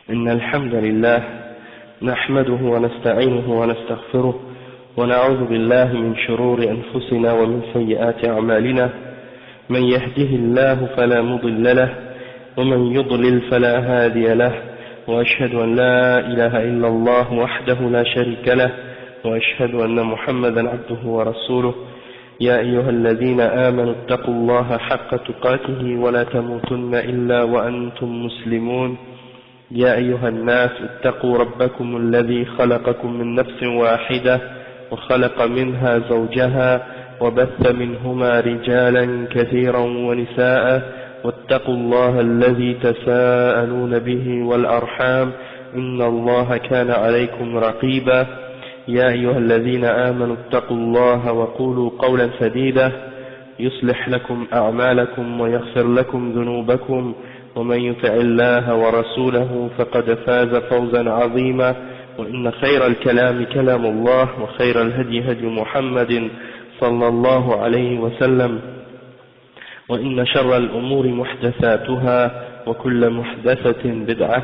إن الحمد لله نحمده ونستعينه ونستغفره ونعوذ بالله من شرور أنفسنا ومن سيئات أعمالنا من يهده الله فلا مضل له ومن يضلل فلا هادي له وأشهد أن لا إله إلا الله وحده لا شريك له وأشهد أن محمدا عبده ورسوله يا أيها الذين آمنوا اتقوا الله حق تقاته ولا تموتن إلا وأنتم مسلمون يا أيها الناس اتقوا ربكم الذي خلقكم من نفس واحدة وخلق منها زوجها وبث منهما رجالا كثيرا ونساء واتقوا الله الذي تساءلون به والأرحام إن الله كان عليكم رقيبا يا أيها الذين آمنوا اتقوا الله وقولوا قولا سديدا يصلح لكم أعمالكم ويغفر لكم ذنوبكم ومن يطع الله ورسوله فقد فاز فوزا عظيما وإن خير الكلام كلام الله وخير الهدي هدي محمد صلى الله عليه وسلم وإن شر الأمور محدثاتها وكل محدثة بدعة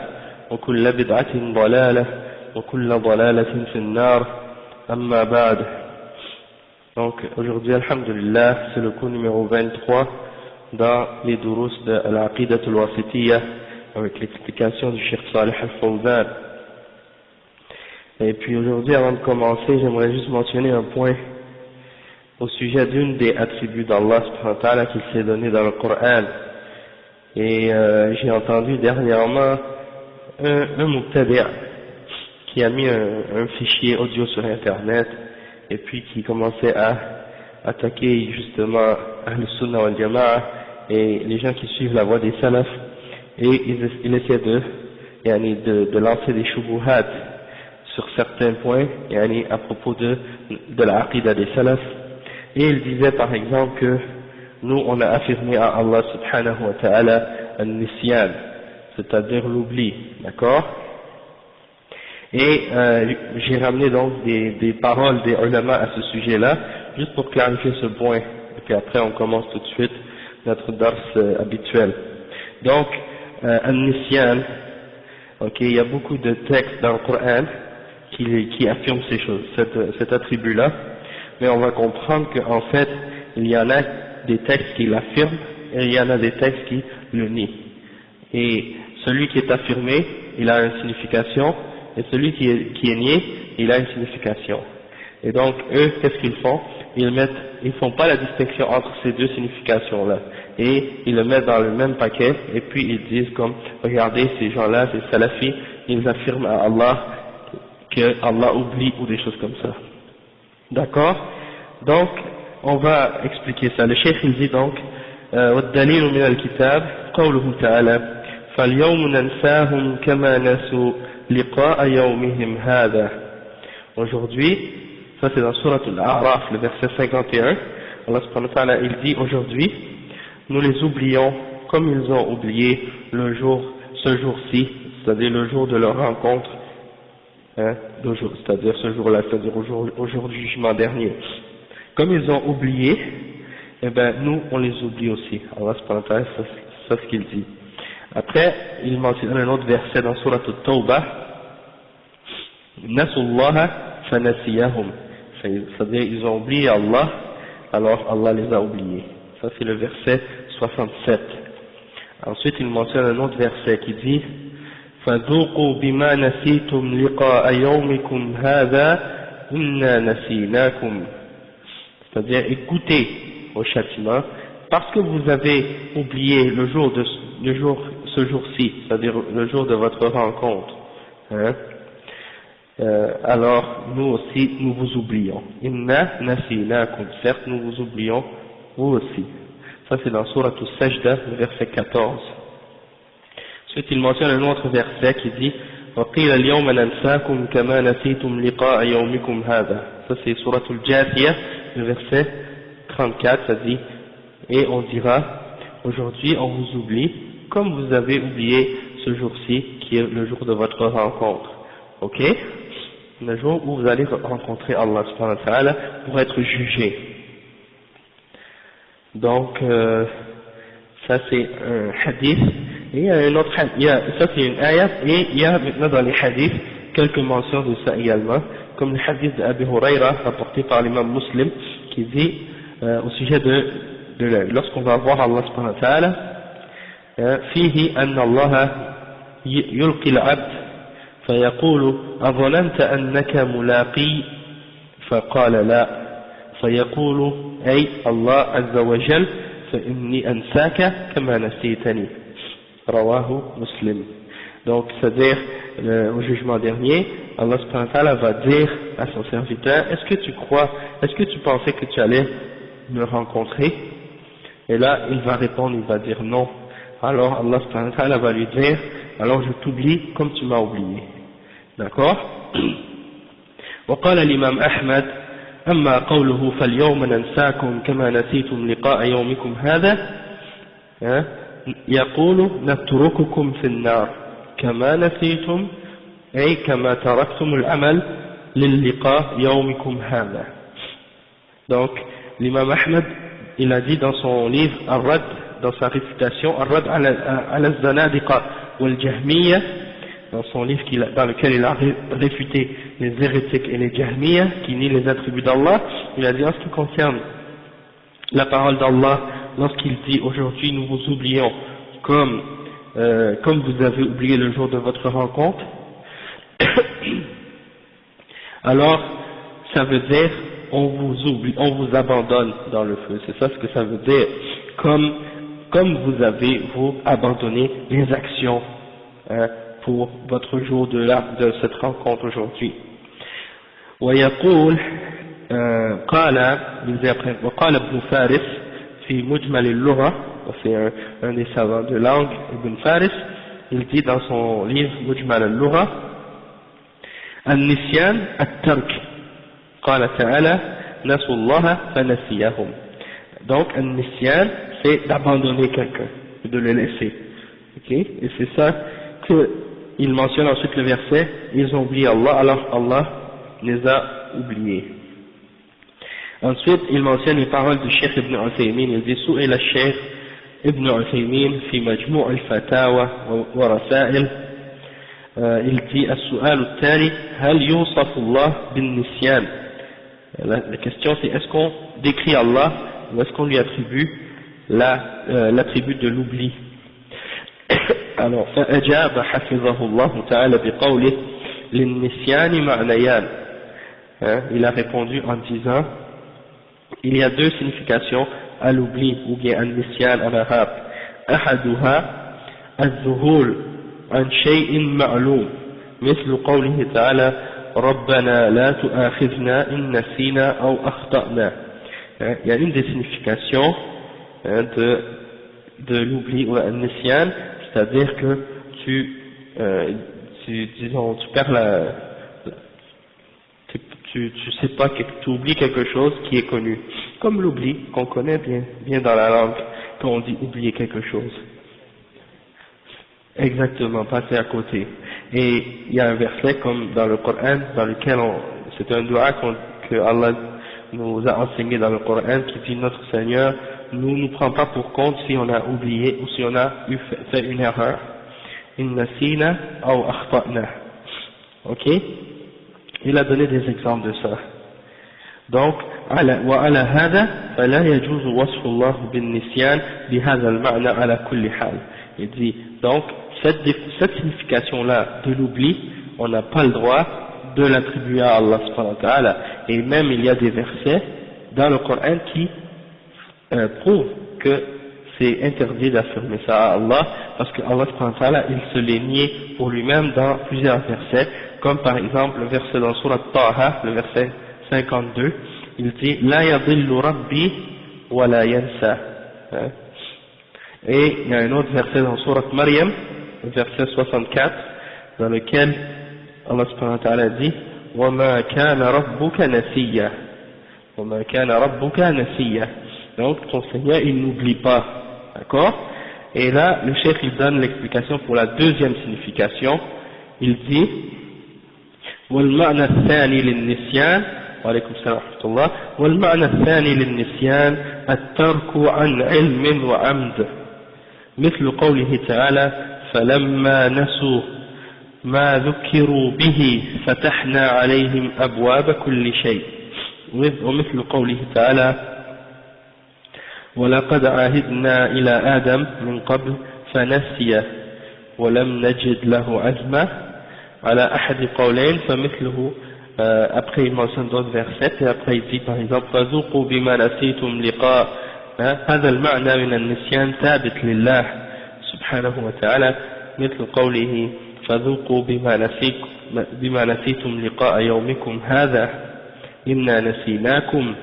وكل بدعة ضلالة وكل ضلالة في النار أما بعد. Donc aujourd'hui, alhamdulillah, c'est le cours numéro 23 dans les durus de l'Aqidat al-Wasitiyya avec l'explication du Cheikh Salih al-Fawzan. Et puis aujourd'hui, avant de commencer, j'aimerais juste mentionner un point au sujet d'une des attributs d'Allah subhanahu wa ta'ala qu'il s'est donné dans le Coran. Et j'ai entendu dernièrement un mubtadi' qui a mis un fichier audio sur internet et puis qui commençait à attaquer justement Ahl-Sunnah wal Jama'a et les gens qui suivent la voie des salafs, et il essaie de lancer des shubuhat sur certains points à propos de l'aqida des salafs. Et il disait par exemple que nous on a affirmé à Allah subhanahu wa ta'ala al-nisyan, c'est-à-dire l'oubli, d'accord? Et j'ai ramené donc des paroles des ulama à ce sujet-là, juste pour clarifier ce point, et puis après on commence tout de suite notre dars habituel. Donc, al-nisyan, il y a beaucoup de textes dans le Coran qui affirment ces choses, cet attribut-là, mais on va comprendre qu'en fait, il y en a des textes qui l'affirment, et il y en a des textes qui le nient. Et celui qui est affirmé, il a une signification, et celui qui est nié, il a une signification. Et donc, eux, qu'est-ce qu'ils font? Ils font pas la distinction entre ces deux significations-là. Et ils le mettent dans le même paquet, et puis ils disent comme, regardez, ces gens-là, ces salafis, ils affirment à Allah que Allah oublie ou des choses comme ça. D'accord? Donc, on va expliquer ça. Le cheikh, il dit donc, وَالدَّلِيلُ مِنَ الْكِتَابِ قَوْلُهُ تَعَالَى فَالْيَوْمُ نَنْسَاهُمْ كَمَا نَسُوا لِقَاءَ يَوْمِهِمْ هَذَا. Aujourd'hui, ça c'est dans Surat Al-A'raf, le verset 51, Allah subhanahu wa ta'ala, il dit aujourd'hui, nous les oublions comme ils ont oublié ce jour-ci, c'est-à-dire le jour de leur rencontre, c'est-à-dire ce jour-là, c'est-à-dire au jour du jugement dernier. Comme ils ont oublié, eh ben nous on les oublie aussi. Allah subhanahu wa ta'ala, c'est ce qu'il dit. Après, il mentionne un autre verset dans Surat At-Tawbah, Nasullaha fanasiyahum, c'est-à-dire ils ont oublié Allah, alors Allah les a oubliés. Ça c'est le verset 67. Ensuite il mentionne un autre verset qui dit فَذُوقُوا بِمَا نَسِيتُمْ لِقَاءَ يَوْمِكُمْ هَذَا إِنَّا نَسِينَاكُمْ, c'est-à-dire écoutez au châtiment parce que vous avez oublié ce jour-ci, c'est-à-dire le jour de votre rencontre, alors nous aussi nous vous oublions. Inna nasinakum, certes nous vous oublions vous aussi. Ça c'est dans Surat Al-Sajda, le verset 14. Ensuite il mentionne un autre verset qui dit وَقِيلَ الْيَوْمَ نَنْسَاكُمْ كَمَا نَسِيتُمْ لِقَاءَ يَوْمِكُمْ هَذَا. Ça c'est Surat Al-Jathiyah, le verset 34, ça dit, et on dira, aujourd'hui on vous oublie, comme vous avez oublié ce jour-ci, qui est le jour de votre rencontre. Ok? Le jour où vous allez rencontrer Allah subhanahu wa ta'ala pour être jugé. Donc, ça c'est un hadith Et il y a un autre hadith, ça c'est une ayat, et il y a maintenant dans les hadiths quelques mentions de ça également, comme le hadith d'Abi Huraira rapporté par l'imam Muslim, qui dit au sujet de lorsqu'on va voir Allah subhanahu wa ta'ala, فيه أن الله يلقي العبد فيقول أظننت أنك ملاقي فقال لا فيقول أي الله عز وجل فإني أنساك كما نسيتني رواه مسلم. Donc c'est-à-dire au jugement dernier, Allah subhanahu wa ta'ala va dire à son serviteur, est-ce que tu pensais que tu allais me rencontrer? Et là il va répondre, il va dire non. Alors Allah subhanahu wa ta'ala va lui dire, alors je t'oublie comme tu m'as oublié. D'accord? وقال الإمام أحمد أما قوله فاليوم ننساكم كما نسيتم لقاء يومكم هذا يقول نترككم في النار كما نسيتم أي كما تركتم العمل للقاء يومكم هذا. Donc l'imam Ahmed il a dit dans son livre Ar-Rad, dans sa réfutation Ar-Rad al-Zanadiqa wal-Jahmiya, dans son livre dans lequel il a réfuté les hérétiques et les Jahmiya qui nient les attributs d'Allah, il a dit en ce qui concerne la parole d'Allah lorsqu'il dit aujourd'hui nous vous oublions comme vous avez oublié le jour de votre rencontre, alors ça veut dire on vous oublie, on vous abandonne dans le feu, c'est ça ce que ça veut dire, comme vous avez vous abandonné les actions pour votre jour de cette rencontre aujourd'hui. ويقول وقال ابن فارس في مجمل اللغة, c'est un des savants de langue, Ibn Faris, il dit dans son livre مجمل اللغة النسيان الترك قال تعالى نسوا الله فنسيهم. Donc النسيان c'est d'abandonner quelqu'un, de le laisser, ok, et c'est ça qu'il mentionne ensuite le verset, ils ont oublié Allah, alors Allah les a oubliés. Ensuite il mentionne les paroles du Cheikh Ibn Uthaymin, il dit سئل الشيخ ابن عثيمين في مجموع الفتاوى ورسائل, il dit السؤال التالي هل يوصف الله بالنسيان. La question c'est est-ce qu'on décrit Allah ou est-ce qu'on lui attribue l'attribut de l'oubli. Alors فأجاب حفظه الله تعالى بقوله للنسيان معنيان, il a répondu en disant il y a deux significations à l'oubli ou bien النسيان en arabe. أحدها الذهول عن شيء معلوم مثل قوله تعالى ربنا لا تؤاخذنا إن نسينا أو أخطأنا. Il y a une des significations de l'oubli ou النسيان, c'est-à-dire que tu perds tu sais pas que tu oublies quelque chose qui est connu, comme l'oubli qu'on connaît bien dans la langue, quand on dit oublier quelque chose. Exactement, passer à côté. Et il y a un verset comme dans le Coran, dans lequel c'est un dua que Allah nous a enseigné dans le Coran, qui dit notre Seigneur ne nous prend pas pour compte si on a oublié ou si on a fait une erreur. Inna sina ou akhta'na. Ok? Il a donné des exemples de ça. Donc, وعلى هذا فلا يجوز وصف الله بالنسيان بهذا المعنى على كل حال. Il dit donc cette signification-là de l'oubli, on n'a pas le droit de l'attribuer à Allah subhanahu wa ta'ala. Et même il y a des versets dans le Coran qui prouvent que c'est interdit d'affirmer ça à Allah, parce que Allah subhanahu wa ta'ala il se l'est nié pour lui-même dans plusieurs versets, comme par exemple le verset dans Surat Taha, le verset 52, il dit La yadillu rabbi wa la yansa. Et il y a un autre verset dans Surat Maryam, le verset 64, dans lequel Allah subhanahu wa ta'ala dit wa ma kana rabbuka nasiya. Wa ma kana rabbuka nasiya. Donc ton Seigneur il n'oublie pas, d'accord? Et là le cheikh il donne l'explication pour la deuxième signification. Il dit والمعنى الثاني للنسيان وعليكم السلام ورحمة الله والمعنى الثاني للنسيان الترك عن علم وعمد مثل قوله تعالى فلما نسوا ما ذكروا به فتحنا عليهم أبواب كل شيء ومثل قوله تعالى ولقد عاهدنا إلى آدم من قبل فنسي ولم نجد له عزما على أحد قولين فمثله après il mentionne d'autres versets et après il dit par exemple فذوقوا بما نسيتم لقاء هذا المعنى من النسيان ثابت لله سبحانه وتعالى مثل قوله فذوقوا بما نسيتم لقاء يومكم هذا إنا نسيناكم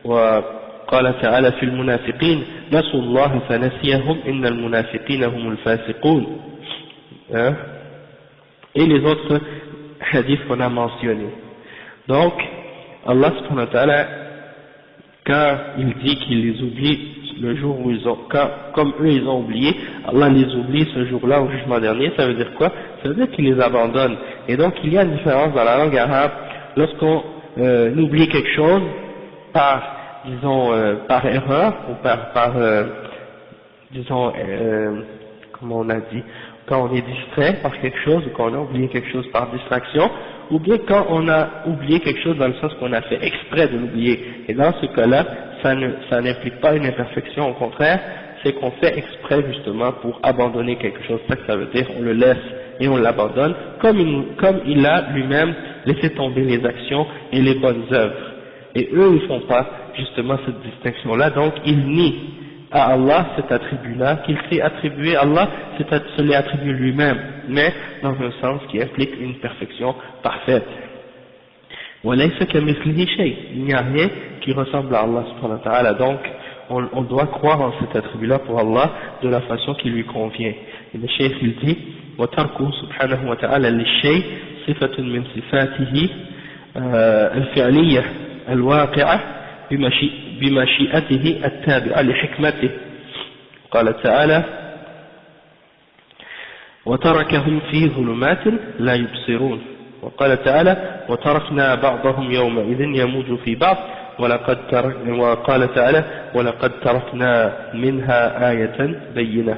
وقال تعالى في المنافقين نسوا الله فنسيهم إن المنافقين هم الفاسقون et les autres hadiths qu'on a mentionnés. Donc Allah subhanahu wa ta'ala quand il dit qu'il les oublie le jour où ils ont, comme eux ils ont oublié, Allah les oublie ce jour-là au jugement dernier, ça veut dire quoi? Ça veut dire qu'il les abandonne. Et donc il y a une différence dans la langue arabe lorsqu'on oublie quelque chose par, disons, par erreur ou disons, comme on a dit, quand on est distrait par quelque chose ou quand on a oublié quelque chose par distraction, ou bien quand on a oublié quelque chose dans le sens qu'on a fait exprès de l'oublier. Et dans ce cas-là, ça n'implique pas une imperfection, au contraire, c'est qu'on fait exprès justement pour abandonner quelque chose. C'est ça que ça veut dire, on le laisse et on l'abandonne, comme il a lui-même laissé tomber les actions et les bonnes œuvres. Et eux, ils font pas justement cette distinction-là, donc ils nient à Allah cet attribut-là, qu'il s'est attribué à Allah, se l'est attribué lui-même, mais dans un sens qui implique une perfection parfaite. Il n'y a rien qui ressemble à Allah subhanahu wa ta'ala, donc on doit croire en cet attribut-là pour Allah de la façon qui lui convient. Et le cheikh il dit وَتَرْكُهُ سُبْحَانَهُ وَتَعَالَى لِلشَّيْءِ صِفَةٌ مِنْ صِفَاتِهِ الفعلية الواقعة بمشيئته التابعة لحكمته. قال تعالى وتركهم في ظلمات لا يبصرون. وقال تعالى وتركنا بعضهم يومئذ يموج في بعض وقال تعالى ولقد تركنا منها آية بينة.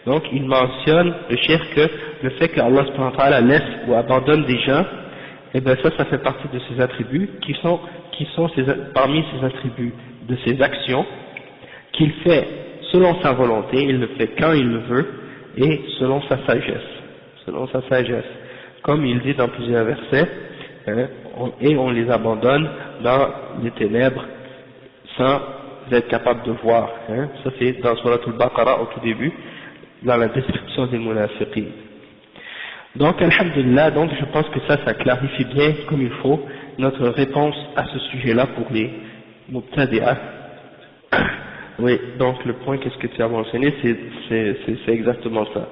Donc il mentionne le cheikh que le fait que Allah subhanahu wa ta'ala laisse ou abandonne des gens, et bien ça fait partie de ses attributs qui sont parmi ses attributs de ses actions qu'il fait selon sa volonté, il le fait quand il le veut et selon sa sagesse, comme il dit dans plusieurs versets, et on les abandonne dans les ténèbres sans être capable de voir. Ça c'est dans Surat al-Baqarah au tout début, dans la description des munafiqin. Donc alhamdulillah, donc je pense que ça clarifie bien comme il faut notre réponse à ce sujet-là pour les mubtadi'ah. Oui, donc le point qu'est-ce que tu as mentionné, c'est exactement ça.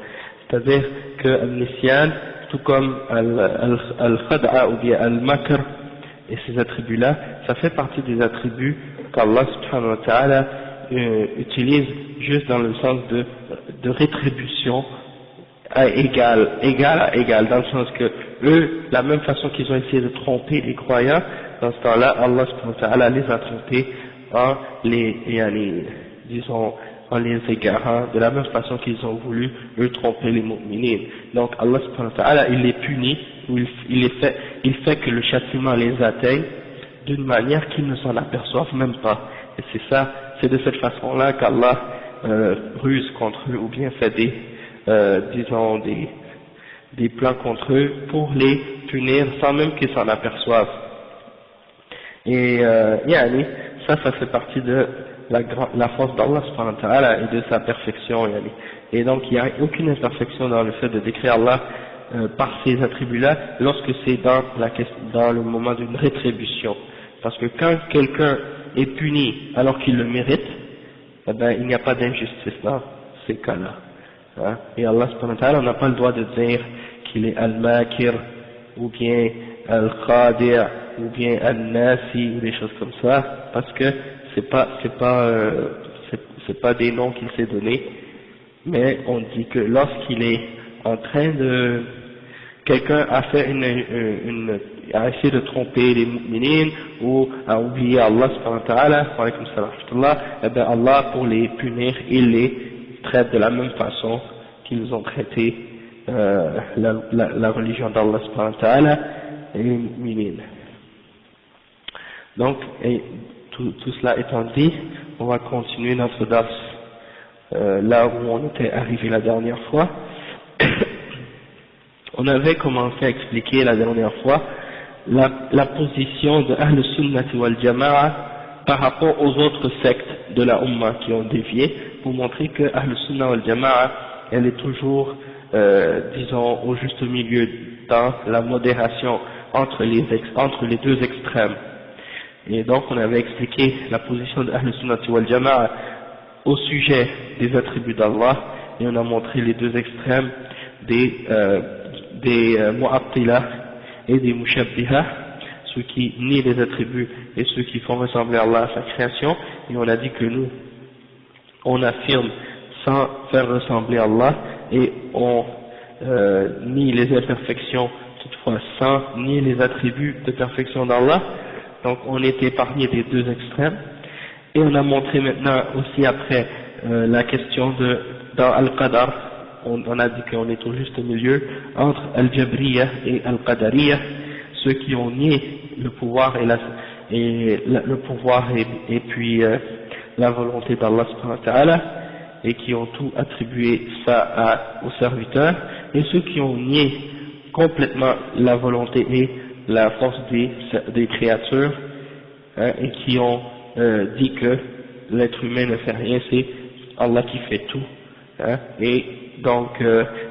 C'est-à-dire que al-nisyan, tout comme al-khad'a ou bien al-makr et ces attributs-là, ça fait partie des attributs qu'Allah subhanahu wa ta'ala utilise juste dans le sens de rétribution à égal, dans le sens que eux, la même façon qu'ils ont essayé de tromper les croyants, dans ce temps-là, Allah subhanahu wa ta'ala les a trompés en les égarant, de la même façon qu'ils ont voulu eux tromper les mu'minines. Donc Allah subhanahu wa ta'ala, il les punit, ou il fait que le châtiment les atteigne d'une manière qu'ils ne s'en aperçoivent même pas. Et c'est de cette façon-là qu'Allah ruse contre eux, ou bien fait des plans contre eux pour les punir sans même qu'ils s'en aperçoivent. Et ça fait partie de la force d'Allah subhanahu wa ta'ala et de sa perfection. Et donc il n'y a aucune imperfection dans le fait de décrire Allah par ces attributs-là lorsque c'est dans le moment d'une rétribution. Parce que quand quelqu'un est puni alors qu'il le mérite, eh ben, il n'y a pas d'injustice dans ces cas-là. Et Allah subhanahu wa ta'ala, on n'a pas le droit de dire qu'il est al-makir, ou bien al-qadir, ou bien al-nasi, ou des choses comme ça, parce que c'est pas des noms qu'il s'est donnés, mais on dit que lorsqu'il est en train de, quelqu'un a fait a essayé de tromper les mu'minines, ou a oublié Allah subhanahu wa ta'ala, et ben Allah, pour les punir, il les traitent de la même façon qu'ils ont traité la religion d'Allah subhanahu wa ta'ala et les mu'minines. Donc, et tout cela étant dit, on va continuer notre dars là où on était arrivé la dernière fois. On avait commencé à expliquer la dernière fois la position de Ahl Sunnati wal Jama'a par rapport aux autres sectes de la Ummah qui ont dévié, pour montrer que Ahl Sunnah wal Jama'a, elle est toujours, disons, au juste milieu dans la modération entre les deux extrêmes. Et donc on avait expliqué la position de Ahl Sunnati wal Jama'a au sujet des attributs d'Allah, et on a montré les deux extrêmes des Mu'attila et des Mushabbiha, ceux qui nient les attributs et ceux qui font ressembler Allah à sa création. Et on a dit que nous, on affirme sans faire ressembler Allah, et on nie les imperfections toutefois sans nier les attributs de perfection d'Allah. Donc on est épargné des deux extrêmes. Et on a montré maintenant aussi après la question dans Al-Qadar, on a dit qu'on est au juste milieu entre Al-Jabriya et Al-Qadariyya, ceux qui ont nié le pouvoir et puis la volonté d'Allah subhanahu wa ta'ala, et qui ont tout attribué ça aux serviteurs, et ceux qui ont nié complètement la volonté et la force des créatures, et qui ont dit que l'être humain ne fait rien, c'est Allah qui fait tout, et donc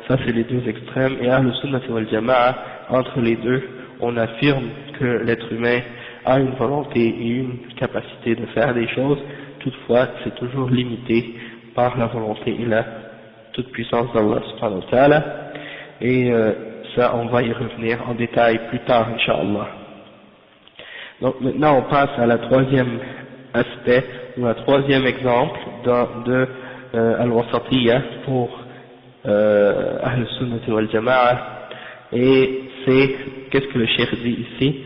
ça c'est les deux extrêmes. Et Ahl Sunnah wal Jama'a, entre les deux, on affirme que l'être humain a une volonté et une capacité de faire des choses, toutefois c'est toujours limité par la volonté et la toute puissance d'Allah subhanahu wa ta'ala, et ça on va y revenir en détail plus tard Inch'Allah. Donc maintenant on passe à la troisième aspect, ou un troisième exemple de Al-Wasatiyya pour Ahl Sunnati wal Jama'a, et c'est, qu'est-ce que le cheikh dit ici: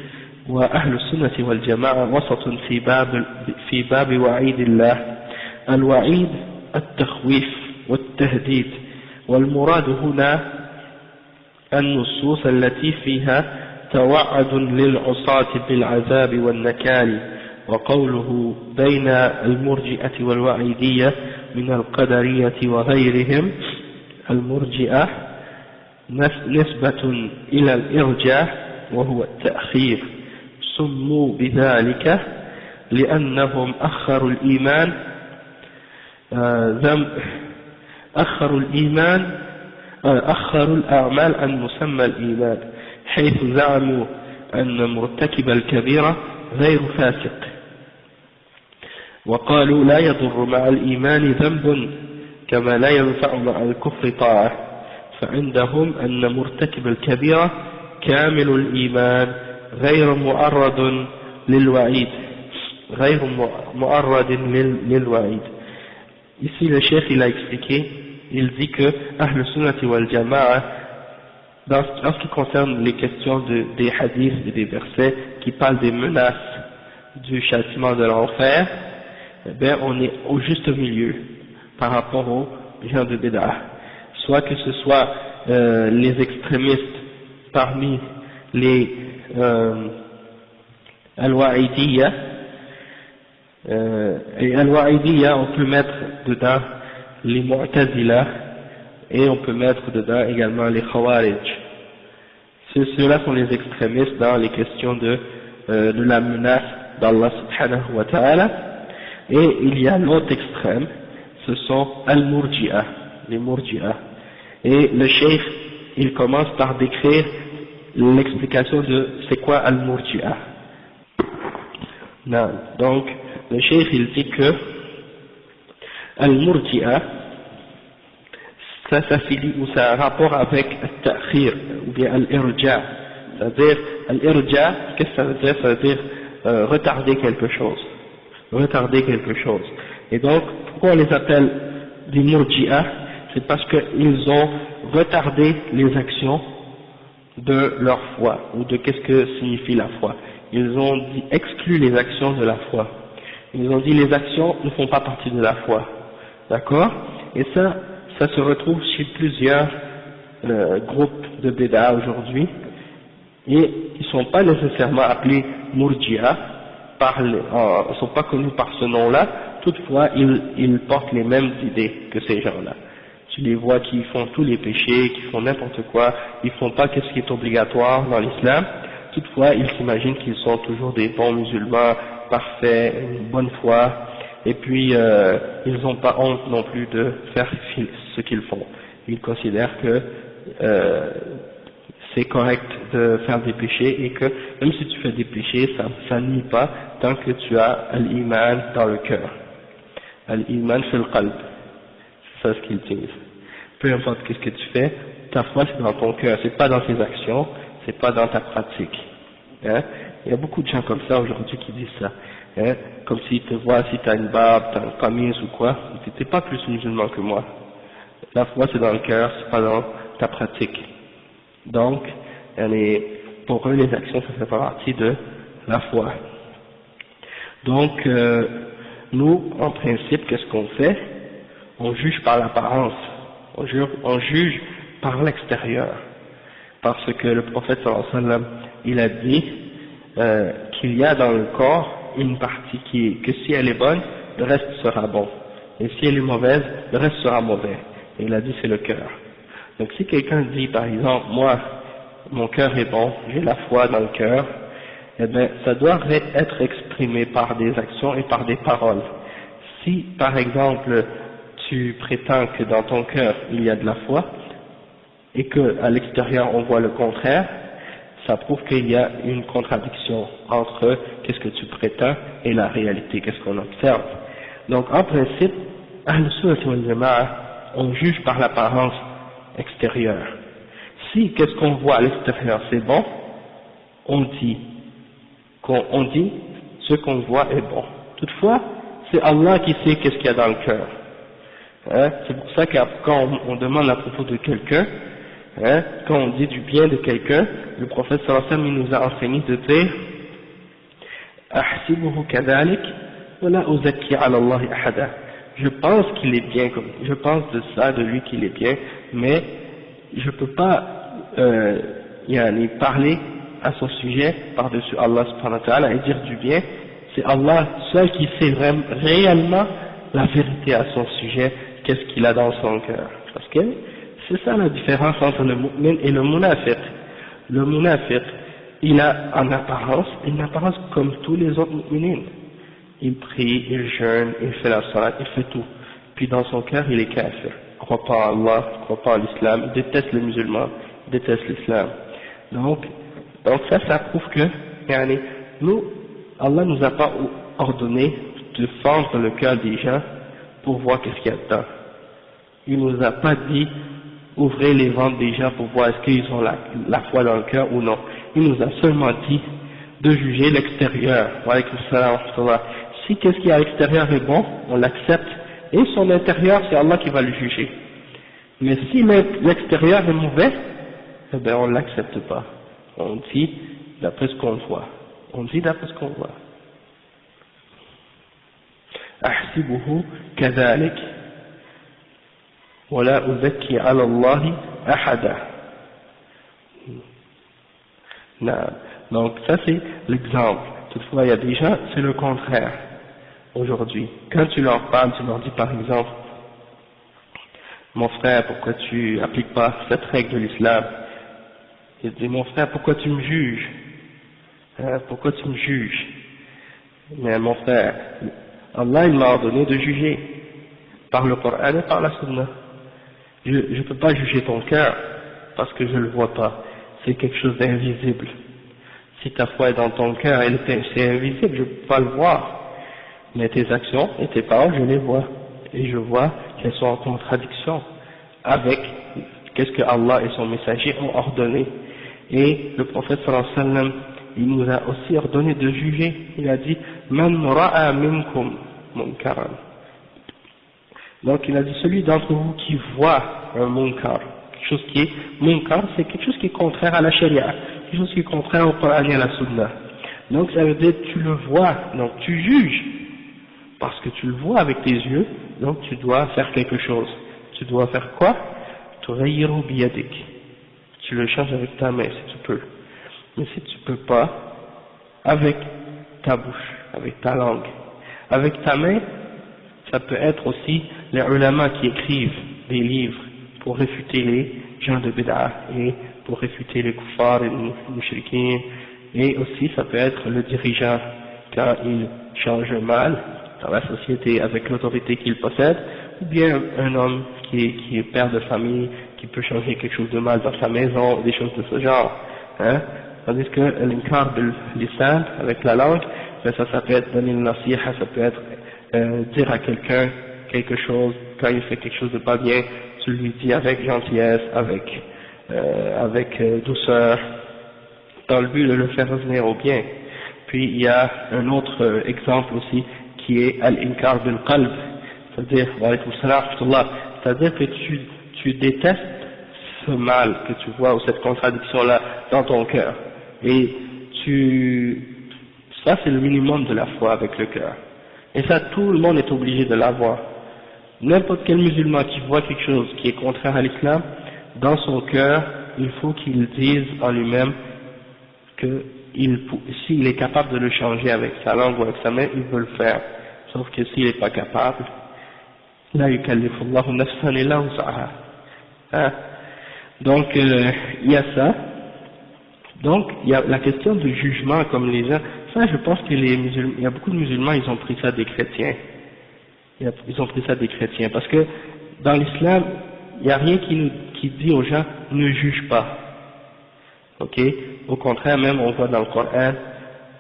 wa Ahl Sunnati wal Jama'a wasatun fi bab wa'id Allah, al-wa'id at-takhwif wat-tahdid, wal-murad huna النصوص التي فيها توعد للعصاة بالعذاب والنكال. وقوله بين المرجئة والوعيدية من القدرية وغيرهم، المرجئة نسبة إلى الإرجاء وهو التأخير، سموا بذلك لأنهم أخروا الأعمال عن مسمى الإيمان، حيث زعموا أن مرتكب الكبيرة غير فاسق، وقالوا لا يضر مع الإيمان ذنب كما لا ينفع مع الكفر طاعة، فعندهم أن مرتكب الكبيرة كامل الإيمان غير معرض للوعيد. Ici le chef il a expliqué, il dit que Ahl Sunnati wal Jama'a, en ce qui concerne les questions des hadiths et des versets qui parlent des menaces du châtiment de l'enfer, eh bien on est au juste milieu par rapport aux gens de Bid'ah. Soit que ce soit les extrémistes parmi les Al-Wa'idiyya, et Al-Wa'idiyya on peut mettre dedans les Mu'tazila, et on peut mettre dedans également les Khawarij. Ceux-là sont les extrémistes dans les questions de la menace d'Allah subhanahu wa ta'ala. Et il y a l'autre extrême, ce sont Al-Murji'a, les Murji'a. Et le cheikh, il commence par décrire l'explication de c'est quoi Al-Murji'a. Donc, le cheikh il dit que Al-Murji'a, ça s'affilie ou ça a un rapport avec Al-Ta'khir ou bien Al-Irja. C'est-à-dire, Al-Irja, qu'est-ce que ça veut dire? Ça veut dire retarder quelque chose. Et donc, pourquoi on les appelle des Murji'a? C'est parce qu'ils ont retardé les actions de leur foi, ou de qu'est-ce que signifie la foi. Ils ont dit, exclu les actions de la foi. Ils ont dit les actions ne font pas partie de la foi. D'accord? et ça se retrouve chez plusieurs groupes de bid'a aujourd'hui, et ils sont pas nécessairement appelés Murji'a, ils sont pas connus par ce nom-là, toutefois ils portent les mêmes idées que ces gens-là. Tu les vois qui font tous les péchés, qui font n'importe quoi, ils font pas ce qui est obligatoire dans l'islam, toutefois ils s'imaginent qu'ils sont toujours des bons musulmans, parfaits, une bonne foi, et puis ils n'ont pas honte non plus de faire ce qu'ils font. Ils considèrent que c'est correct de faire des péchés et que même si tu fais des péchés, ça nuit pas tant que tu as l'iman dans le cœur. L'iman fil qalb, c'est ça ce qu'ils disent. Peu importe ce que tu fais, ta foi c'est dans ton cœur, c'est pas dans tes actions, c'est pas dans ta pratique. Hein? Il y a beaucoup de gens comme ça aujourd'hui qui disent ça. Hein? Comme s'ils te voient, si tu as une barbe, tu as une camise ou quoi, tu n'es pas plus musulman que moi. La foi c'est dans le cœur, c'est pas dans ta pratique. Donc, pour eux les actions ça fait partie de la foi. Donc, nous, en principe, qu'est-ce qu'on fait? On juge par l'apparence, on juge par l'extérieur. Parce que le prophète sallallahu alayhi wa sallam, il a dit qu'il y a dans le corps une partie que si elle est bonne, le reste sera bon. Et si elle est mauvaise, le reste sera mauvais. Et il a dit c'est le cœur. Donc si quelqu'un dit par exemple, moi, mon cœur est bon, j'ai la foi dans le cœur, eh bien ça doit être exprimé par des actions et par des paroles. Si par exemple tu prétends que dans ton cœur il y a de la foi, et qu'à l'extérieur on voit le contraire, ça prouve qu'il y a une contradiction entre qu'est-ce que tu prétends et la réalité, qu'est-ce qu'on observe. Donc en principe, Ahl-Sunnah wal Jama'a, on juge par l'apparence extérieure. Si qu'est-ce qu'on voit à l'extérieur c'est bon, on dit ce qu'on voit est bon. Toutefois, c'est Allah qui sait qu'est-ce qu'il y a dans le cœur. Hein? C'est pour ça que quand on demande à propos de quelqu'un, hein, quand on dit du bien de quelqu'un, le prophète sallallahu alayhi wa sallam il nous a enseigné de dire ahsibuhu kadhalik wa la uzakki ala Allah ahada. Je pense qu'il est bien, je pense de ça, de lui qu'il est bien, mais je peux pas parler à son sujet par-dessus Allah subhanahu wa ta'ala et dire du bien. C'est Allah seul qui sait réellement la vérité à son sujet, qu'est-ce qu'il a dans son cœur. Parce que c'est ça la différence entre le mu'min et le munafiq. Le munafiq, il a en apparence une apparence comme tous les autres mu'minines. Il prie, il jeûne, il fait la salat, il fait tout. Puis dans son cœur, il est kafir. Il ne croit pas en Allah, il ne croit pas en l'islam, il déteste les musulmans, il déteste l'islam. Donc ça prouve que, nous, Allah nous a pas ordonné de fendre le cœur des gens pour voir qu'est-ce qu'il y a dedans. Il nous a pas dit ouvrez les ventres des gens pour voir est-ce qu'ils ont la foi dans le cœur ou non. Il nous a seulement dit de juger l'extérieur. Wa alaykum salam wa rahmatullah. Si qu'est-ce qui est à l'extérieur est bon, on l'accepte, et son intérieur, c'est Allah qui va le juger. Mais si l'extérieur est mauvais, eh bien on ne l'accepte pas. On dit d'après ce qu'on voit. On dit d'après ce qu'on voit. Ahsibuhu kadhalik wa la uzakki ala Allahi ahada. Donc ça c'est l'exemple. Toutefois il y a des gens, c'est le contraire. Aujourd'hui, quand tu leur parles, tu leur dis par exemple, mon frère, pourquoi tu appliques pas cette règle de l'islam? Il dit, mon frère, pourquoi tu me juges? Pourquoi tu me juges? Mais mon frère, Allah il m'a ordonné de juger par le Coran et par la Sunna. Je ne peux pas juger ton cœur parce que je ne le vois pas. C'est quelque chose d'invisible. Si ta foi est dans ton cœur, c'est invisible, je ne peux pas le voir. Mais tes actions et tes paroles, je les vois. Et je vois qu'elles sont en contradiction avec qu'est-ce que Allah et son messager ont ordonné. Et le prophète sallallahu alayhi wa sallam, il nous a aussi ordonné de juger. Il a dit, Man ra'a minkum munkaran. Donc il a dit, celui d'entre vous qui voit un munkar, quelque chose qui est munkar, c'est quelque chose qui est contraire à la sharia, quelque chose qui est contraire au Coran et à la Sunna. Donc ça veut dire tu le vois, donc tu juges, parce que tu le vois avec tes yeux, donc tu dois faire quelque chose. Tu dois faire quoi? تغيره بيدك. Tu le changes avec ta main si tu peux. Mais si tu peux pas, avec ta bouche, avec ta langue. Avec ta main, ça peut être aussi les ulama qui écrivent des livres pour réfuter les gens de bid'ah et pour réfuter les kuffars et les mushrikins. Et aussi ça peut être le dirigeant quand il change mal dans la société avec l'autorité qu'il possède, ou bien un homme qui est père de famille, qui peut changer quelque chose de mal dans sa maison, des choses de ce genre. Hein? Tandis que l'inkar bil lisan, avec la langue, ben ça peut être donner une nasiha, ça peut être dire à quelqu'un quelque chose, quand il fait quelque chose de pas bien, tu lui dis avec gentillesse, avec douceur, dans le but de le faire revenir au bien. Puis il y a un autre exemple aussi qui est al-inkar bil qalb, c'est-à-dire, c'est-à-dire que tu détestes ce mal que tu vois ou cette contradiction-là dans ton cœur. Et ça c'est le minimum de la foi avec le cœur. Et ça, tout le monde est obligé de l'avoir. N'importe quel musulman qui voit quelque chose qui est contraire à l'islam, dans son cœur, il faut qu'il dise en lui-même que s'il est capable de le changer avec sa langue ou avec sa main, il veut le faire. Sauf que s'il n'est pas capable, la yukallifu Allahu nafsan illa wus'aha. Hein? Donc, il y a ça. Donc, il y a la question du jugement, comme les gens, ça je pense que il y a beaucoup de musulmans, ils ont pris ça des chrétiens. Ils ont pris ça des chrétiens, parce que dans l'islam, il n'y a rien qui dit aux gens, ne juge pas. Ok? Au contraire, même, on voit dans le Coran,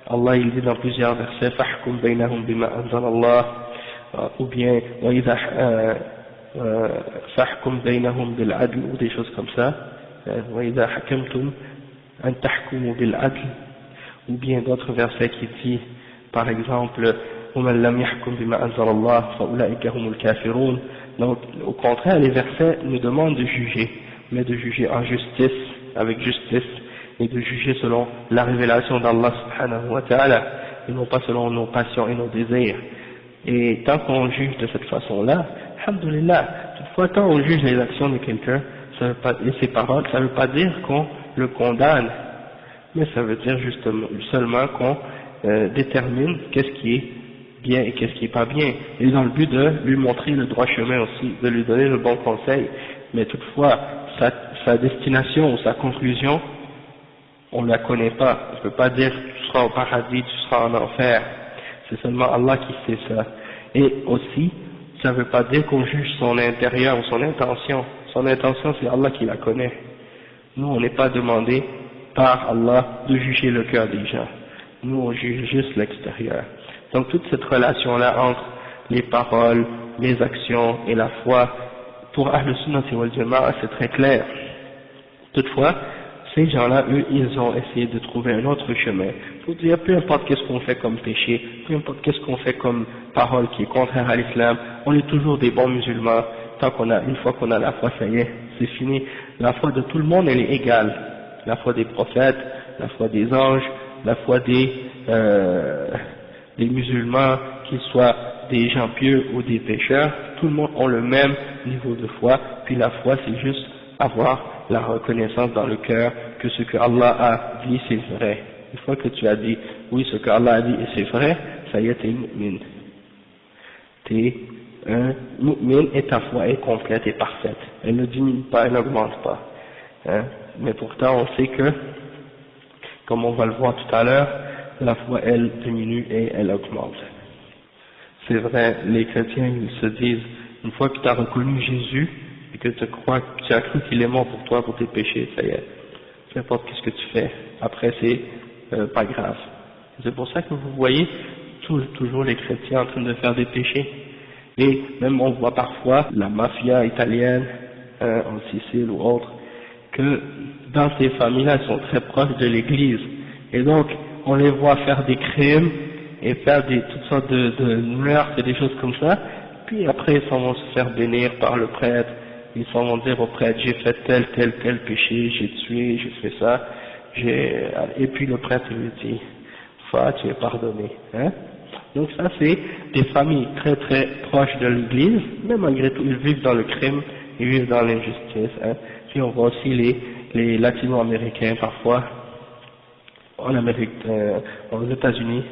Allah il dit dans plusieurs versets, فَحْكُمْ بَيْنَهُمْ بِمَا أَنزَلَ اللَّهِ, ou bien, فَحْكُمْ بَيْنَهُمْ بِالْعَدْلِ, ou des choses comme ça, وَإِذَا حَكَمْتُمْ أَنْ تَحْكُمُوا بِالْعَدْلِ, ou bien d'autres versets qui disent, par exemple, وَمَنْ لَمْ يَحْكُمْ بِمَا أَنزَلَ اللَّهِ فَأُولَئِكَ هُمُ الْكَافِرُونَ. Donc, au contraire, les versets nous demandent de juger, mais de juger en justice, avec justice, et de juger selon la révélation d'Allah subhanahu wa ta'ala, et non pas selon nos passions et nos désirs. Et tant qu'on juge de cette façon-là, alhamdoulilah, toutefois quand on juge les actions de quelqu'un, et ses paroles, ça ne veut pas dire qu'on le condamne, mais ça veut dire justement, seulement qu'on détermine qu'est-ce qui est bien et qu'est-ce qui est pas bien, et dans le but de lui montrer le droit chemin aussi, de lui donner le bon conseil. Mais toutefois, sa destination ou sa conclusion, on ne la connaît pas. On ne peut pas dire tu seras au paradis, tu seras en enfer. C'est seulement Allah qui sait ça. Et aussi, ça ne veut pas dire qu'on juge son intérieur ou son intention. Son intention, c'est Allah qui la connaît. Nous, on n'est pas demandé par Allah de juger le cœur des gens. Nous, on juge juste l'extérieur. Donc, toute cette relation-là entre les paroles, les actions et la foi, pour Ahl Sunnah wal Jama'a, c'est très clair. Toutefois, ces gens-là, eux, ils ont essayé de trouver un autre chemin. Pour dire, peu importe qu'est-ce qu'on fait comme péché, peu importe qu'est-ce qu'on fait comme parole qui est contraire à l'islam, on est toujours des bons musulmans. Tant une fois qu'on a la foi, ça y est, c'est fini. La foi de tout le monde, elle est égale. La foi des prophètes, la foi des anges, la foi des musulmans, qu'ils soient des gens pieux ou des pécheurs, tout le monde a le même niveau de foi. Puis la foi, c'est juste avoir la reconnaissance dans le cœur que ce que Allah a dit c'est vrai. Une fois que tu as dit oui, ce que Allah a dit et c'est vrai, ça y est, t'es mu'min. T'es un mu'min et ta foi est complète et parfaite. Elle ne diminue pas, elle n'augmente pas. Hein? Mais pourtant, on sait que, comme on va le voir tout à l'heure, la foi elle diminue et elle augmente. C'est vrai, les chrétiens ils se disent, une fois que tu as reconnu Jésus, et que tu as cru qu'il est mort pour toi, pour tes péchés, ça y est, peu importe qu'est-ce que tu fais, après c'est pas grave. C'est pour ça que vous voyez toujours les chrétiens en train de faire des péchés. Et même on voit parfois la mafia italienne, en Sicile ou autre, que dans ces familles-là, elles sont très proches de l'église. Et donc, on les voit faire des crimes et faire toutes sortes de meurtres et des choses comme ça, puis après ils s'en vont se faire bénir par le prêtre. Ils s'en vont dire au prêtre, j'ai fait tel péché, j'ai tué, j'ai fait ça, et puis le prêtre lui dit, tu es pardonné. Hein? Donc ça c'est des familles très très proches de l'église, mais malgré tout ils vivent dans le crime, ils vivent dans l'injustice, hein. Puis on voit aussi les latino-américains parfois, en Amérique, aux États-Unis,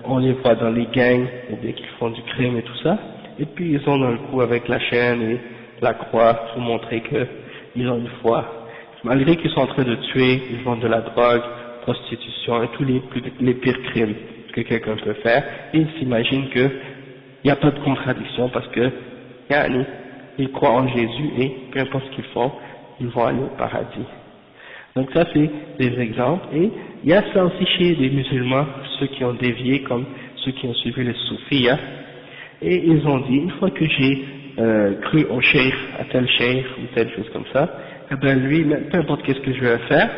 on les voit dans les gangs, ou bien qu'ils font du crime et tout ça, et puis ils ont dans le coup avec la chaîne et la croix pour montrer qu'ils ont une foi. Malgré qu'ils sont en train de tuer, ils vendent de la drogue, prostitution et tous les pires crimes que quelqu'un peut faire, et ils s'imaginent qu'il n'y a pas de contradiction parce que ils croient en Jésus et peu importe ce qu'ils font, ils vont aller au paradis. Donc ça c'est des exemples, et il y a ça aussi chez les musulmans, ceux qui ont dévié comme ceux qui ont suivi les soufis, hein, et ils ont dit, une fois que j'ai cru au cheikh, à tel cheikh ou telle chose comme ça, eh ben lui, peu importe qu'est-ce que je vais faire,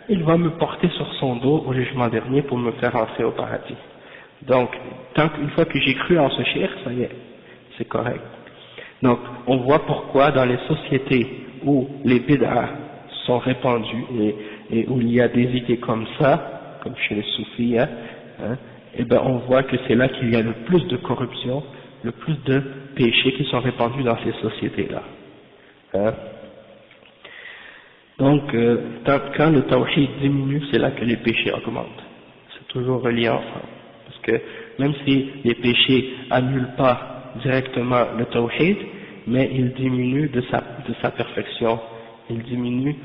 il va me porter sur son dos au jugement dernier pour me faire entrer au paradis. Donc, une fois que j'ai cru en ce cheikh, ça y est, c'est correct. Donc, on voit pourquoi dans les sociétés où les bid'ah sont répandues et où il y a des idées comme ça, comme chez les soufis, hein, et ben on voit que c'est là qu'il y a le plus de corruption, le plus de péchés qui sont répandus dans ces sociétés-là. Hein. Donc, quand le tawhid diminue, c'est là que les péchés augmentent. C'est toujours relié ensemble. Parce que même si les péchés annulent pas directement le tawhid, mais ils diminuent de sa perfection. Ils diminuent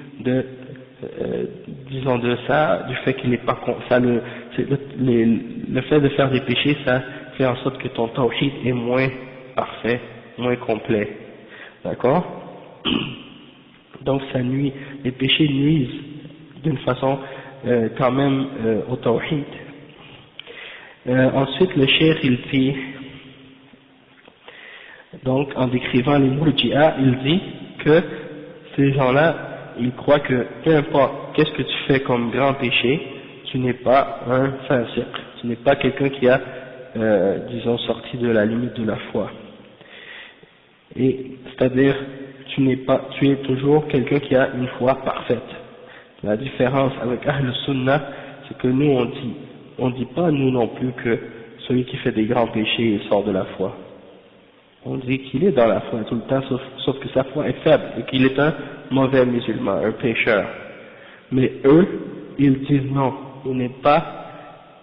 disons du fait qu'il n'est pas le fait de faire des péchés, ça fait en sorte que ton tawhid est moins parfait, moins complet. D'accord? Donc ça nuit, les péchés nuisent d'une façon quand même au tawhid. Ensuite le cheikh il dit, donc en décrivant les murji'a, il dit que ces gens-là, ils croient que peu importe qu'est-ce que tu fais comme grand péché, tu n'es pas un fasiq, tu n'es pas quelqu'un qui a disons sorti de la limite de la foi. Et c'est-à-dire tu es toujours quelqu'un qui a une foi parfaite. La différence avec Ahl Sunnah, c'est que nous on dit pas nous non plus que celui qui fait des grands péchés il sort de la foi. On dit qu'il est dans la foi tout le temps, sauf que sa foi est faible et qu'il est un mauvais musulman, un pécheur. Mais eux, ils disent non, il n'est pas,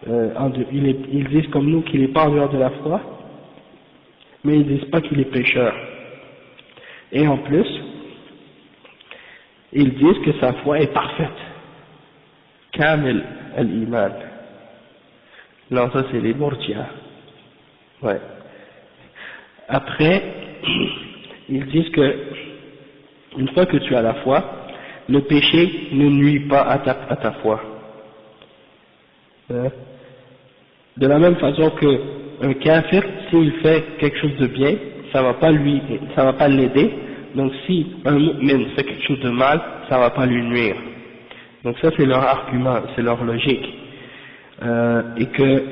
ils disent comme nous qu'il n'est pas en dehors de la foi, mais ils disent pas qu'il est pécheur. Et en plus, ils disent que sa foi est parfaite. Kamil al-Iman. Non, ça c'est les Murji'a. Ouais. Après, ils disent que, une fois que tu as la foi, le péché ne nuit pas à ta foi. De la même façon que un kafir, s'il fait quelque chose de bien, ça va pas l'aider. Donc si un mu'min fait quelque chose de mal, ça va pas lui nuire. Donc ça c'est leur argument, c'est leur logique. Et que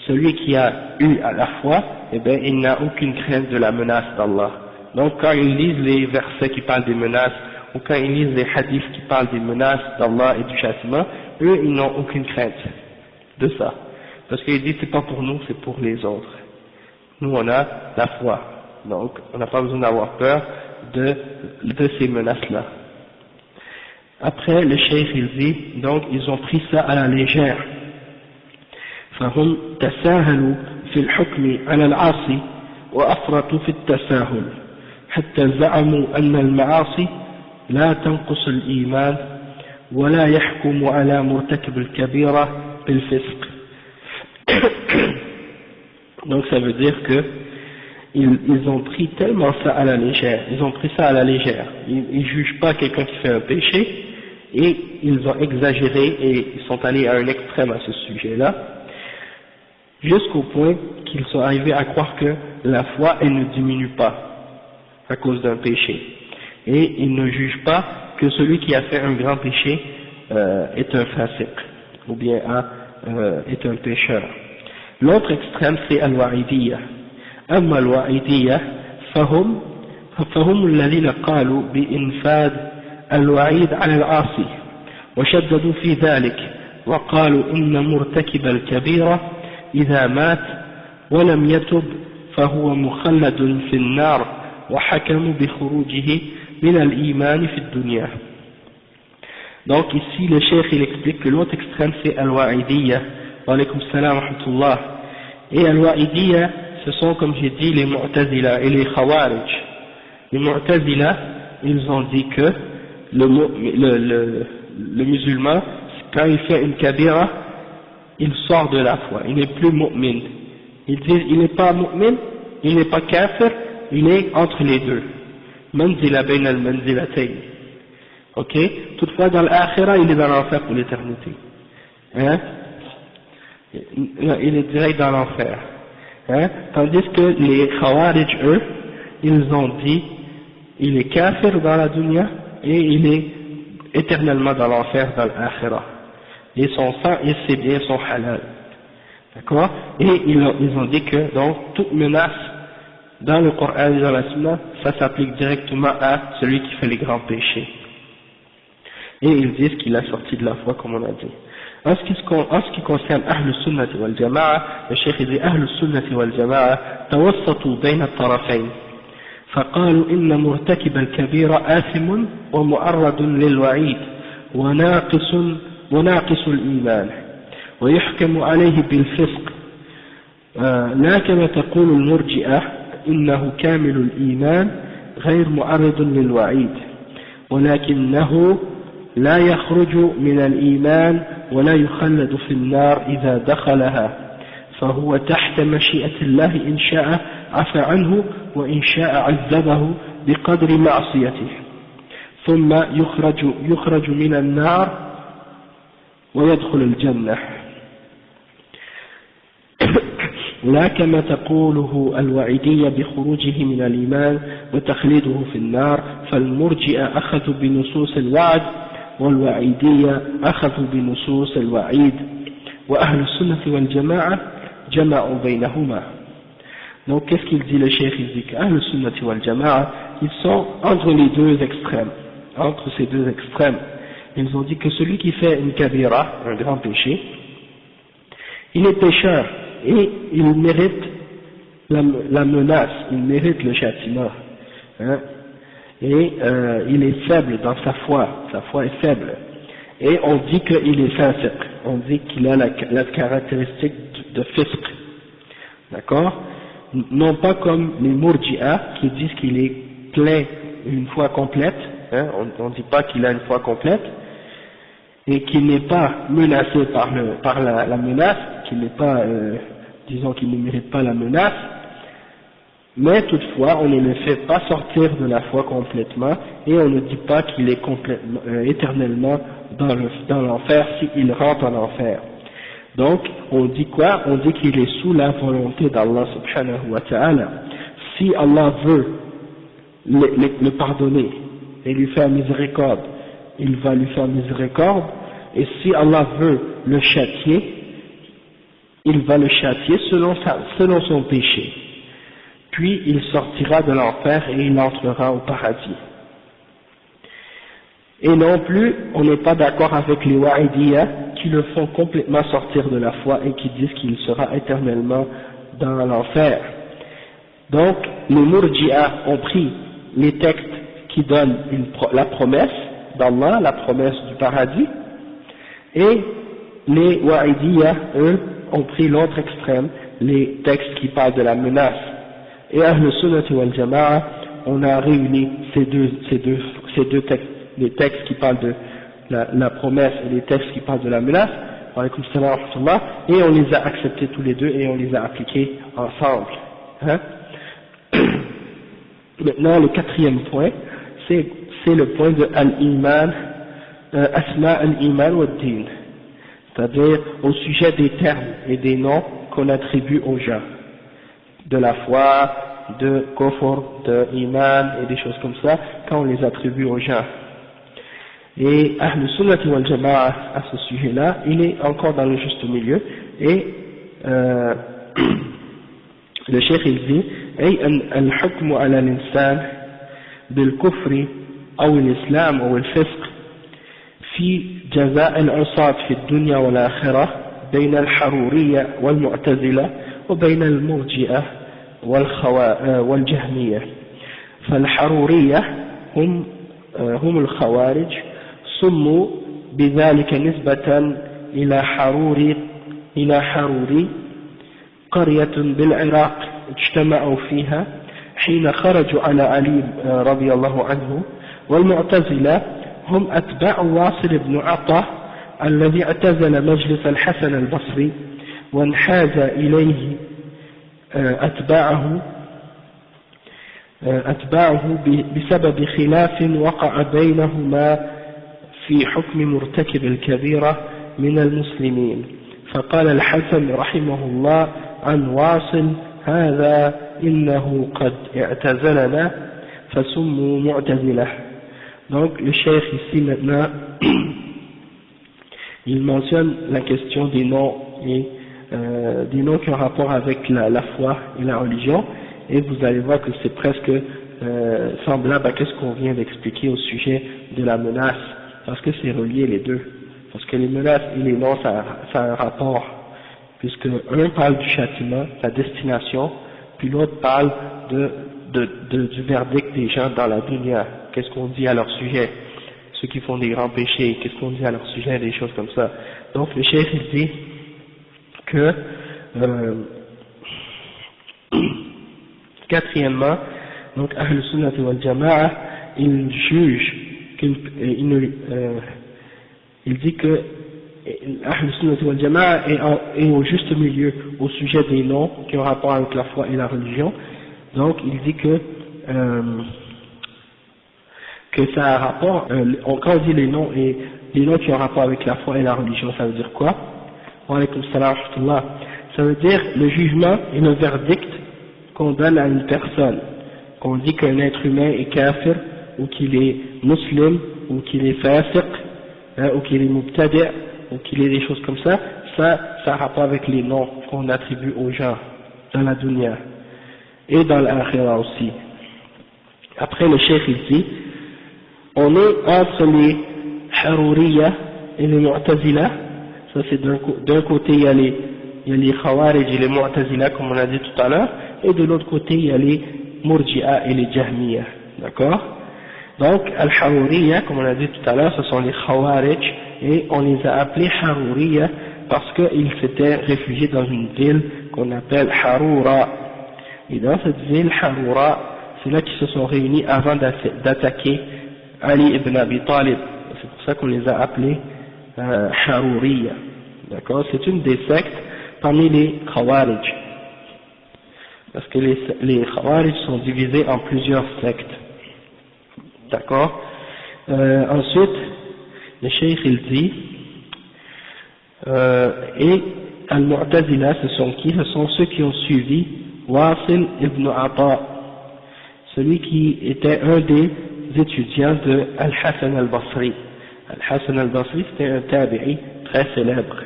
celui qui a eu à la foi, eh bien il n'a aucune crainte de la menace d'Allah. Donc quand ils lisent les versets qui parlent des menaces, ou quand ils lisent les hadiths qui parlent des menaces d'Allah et du châtiment, eux ils n'ont aucune crainte de ça. Parce qu'ils disent c'est pas pour nous, c'est pour les autres. Nous on a la foi, donc on n'a pas besoin d'avoir peur de ces menaces-là. Après le cheikh il dit, donc ils ont pris ça à la légère. فهم تساهلوا في الحكم على العاصي وأفرطوا في التساهل حتى زعموا أن المعاصي لا تنقص الإيمان ولا يحكم على مرتكب الكبيرة بالفسق. Donc ça veut dire que ils ont pris tellement ça à la légère, ils jugent pas quelqu'un qui fait un péché, et ils ont exagéré et ils sont allés à un extrême à ce sujet-là, jusqu'au point qu'ils sont arrivés à croire que la foi elle ne diminue pas à cause d'un péché, et ils ne jugent pas que celui qui a fait un grand péché est un fasiq ou bien est un pécheur. L'autre extrême c'est al-wa'idiyya. أما الوعيدية فهم الذين قالوا بإنفاذ الوعيد على العاصي وشددوا في ذلك وقالوا إن مرتكب الكبيرة إذا مات ولم يتب فهو مخلد في النار وحكم بخروجه من الإيمان في الدنيا. Donc ici le cheikh il explique que l'autre extrême c'est Al-Wa'idiyya, wa alaykum salam wa rahmatullah, et Al-Wa'idiyya ce sont comme j'ai dit les Mu'tazila et les Khawarij. Les Mu'tazila ils ont dit que le musulman quand il fait une kabira il sort de la foi, il n'est plus mu'min. Ils disent il n'est pas mu'min, il n'est pas kafir, il est entre les deux. Manzila bayna al-manzilatayn. Ok? Toutefois, dans l'akhira, il est dans l'enfer pour l'éternité. Hein? Il est direct dans l'enfer. Hein? Tandis que les Khawarij, eux, ils ont dit, il est kafir dans la dunya, et il est éternellement dans l'enfer dans l'akhira. Et son sang et ses biens sont halal. D'accord? Et ils ont dit que, donc, toute menace dans le Coran et dans la Sunna, ça s'applique directement à celui qui fait les grands péchés. Et ils disent qu'il a sorti de la foi, comme on a dit. En ce qui concerne Ahl Sunnati wal Jama'a, le Cheikh dit Ahl Sunnati wal Jama'a tawassatu bayna al-tarafayn. فقالوا إن مرتكب الكبيرة آثم ومعرض للوعيد وناقص الإيمان ويحكم عليه بالفسق لا كما تقول المرجئة إنه كامل الإيمان غير معرض للوعيد ولكنه لا يخرج من الإيمان ولا يخلد في النار إذا دخلها فهو تحت مشيئة الله إن شاء عفى عنه وإن شاء عذبه بقدر معصيته ثم يخرج من النار ويدخل الجنة لا كما تقوله الوعيدية بخروجه من الإيمان وتخليده في النار فالمرجئة أخذوا بنصوص الوعد والوعيدية أخذوا بنصوص الوعيد وأهل السنة والجماعة جمعوا بينهما. Donc qu'est-ce qu'il dit le cheikh? Il dit qu'Ahl Sunnati wal Jama'a ils sont entre les deux extrêmes, entre ces deux extrêmes. Ils ont dit que celui qui fait une kabira, un grand péché, il est pécheur et il mérite la menace, il mérite le châtiment, hein, et il est faible dans sa foi est faible, et on dit qu'il est fasiq, on dit qu'il a la caractéristique de fisq, d'accord, non pas comme les murji'a qui disent qu'il est plein une foi complète, hein, on ne dit pas qu'il a une foi complète, et qu'il n'est pas menacé par la menace, qu'il n'est pas, disons qu'il ne mérite pas la menace, mais toutefois on ne le fait pas sortir de la foi complètement, et on ne dit pas qu'il est complètement, éternellement dans l'enfer s'il rentre en enfer. Donc on dit quoi? On dit qu'il est sous la volonté d'Allah subhanahu wa ta'ala. Si Allah veut le pardonner et lui faire miséricorde, il va lui faire miséricorde, et si Allah veut le châtier, il va le châtier selon son péché. Puis il sortira de l'enfer et il entrera au paradis. Et non plus, on n'est pas d'accord avec les Wa'idiyya qui le font complètement sortir de la foi et qui disent qu'il sera éternellement dans l'enfer. Donc, les Murji'a ont pris les textes qui donnent la promesse d'Allah, la promesse du paradis, et les Wa'idiyya, eux, ont pris l'autre extrême, les textes qui parlent de la menace. Et Ahl Sunnati wal Jama'a, on a réuni ces deux textes, les textes qui parlent de la promesse et les textes qui parlent de la menace, et on les a acceptés tous les deux et on les a appliqués ensemble. Hein? Maintenant, le quatrième point, c'est le point de Al-Iman, Asma al-Iman wa ad-Din, c'est-à-dire au sujet des termes et des noms qu'on attribue aux gens, de la foi, de kufr, de iman et des choses comme ça, quand on les attribue aux gens. Et Ahl Sunnati wal Jama'a à ce sujet-là, il est encore dans le juste milieu, et le cheikh il dit أي الحكم على الإنسان بالكفر أو الإسلام أو الفسق في جزاء العصاة في الدنيا والآخرة بين الحرورية والمعتزلة وبين المرجئة والجهمية. فالحرورية هم الخوارج، سموا بذلك نسبة إلى حروري قرية بالعراق اجتمعوا فيها حين خرجوا على علي رضي الله عنه. والمعتزلة هم أتباع واصل بن عطاء الذي اعتزل مجلس الحسن البصري وانحاز إليه أتباعه بسبب خلاف وقع بينهما في حكم مرتكب الكبيرة من المسلمين. فقال الحسن رحمه الله عن واصل: هذا إنه قد اعتزلنا فسموا معتزلة. Donc le cheikh ici maintenant il mentionne la question des noms et des noms qui ont rapport avec la foi et la religion, et vous allez voir que c'est presque semblable à ce qu'on vient d'expliquer au sujet de la menace, parce que c'est relié les deux, parce que les menaces et les noms ça a un rapport, puisque un parle du châtiment, la destination, puis l'autre parle du verdict des gens dans la dunya. Qu'est-ce qu'on dit à leur sujet, ceux qui font des grands péchés, qu'est-ce qu'on dit à leur sujet, des choses comme ça. Donc le cheikh il dit que quatrièmement, donc Ahl Sunnah wal Jama'a, il juge il dit que Ahl Sunnah wal Jama'a est au juste milieu au sujet des noms qui ont rapport avec la foi et la religion. Donc il dit que ça a rapport, quand on dit les noms qui ont rapport avec la foi et la religion, ça veut dire quoi? Wa alaykum salam wa rahmatullah. Ça veut dire le jugement et le verdict qu'on donne à une personne, qu'on dit qu'un être humain est kafir, ou qu'il est musulman, ou qu'il est fasiq, ou qu'il est mubtadi', ou qu'il est des choses comme ça, ça a rapport avec les noms qu'on attribue aux gens dans la dunya et dans l'akhira aussi. Après le cheikh il dit, on est entre les Haruriya et les Mu'tazila. Ça c'est d'un côté il y a les Khawarij et les Mu'tazila comme on a dit tout à l'heure, et de l'autre côté il y a les Murji'a et les Jahmiya, d'accord? Donc Al-Haruriya, comme on a dit tout à l'heure, ce sont les Khawarij, et on les a appelés Haruriya parce qu'ils s'étaient réfugiés dans une ville qu'on appelle Harura. Et dans cette ville Harura, c'est là qu'ils se sont réunis avant d'attaquer Ali ibn Abi Talib. C'est pour ça qu'on les a appelés Haruriya. D'accord? C'est une des sectes parmi les Khawarij. Parce que les Khawarij sont divisés en plusieurs sectes. D'accord? Ensuite, le cheikh il dit, et Al-Mu'tazila, ce sont qui? Ce sont ceux qui ont suivi Wasil ibn Ata, celui qui était un des étudiants de Al-Hassan al-Basri. Al-Hassan al-Basri c'était un tabi'i très célèbre,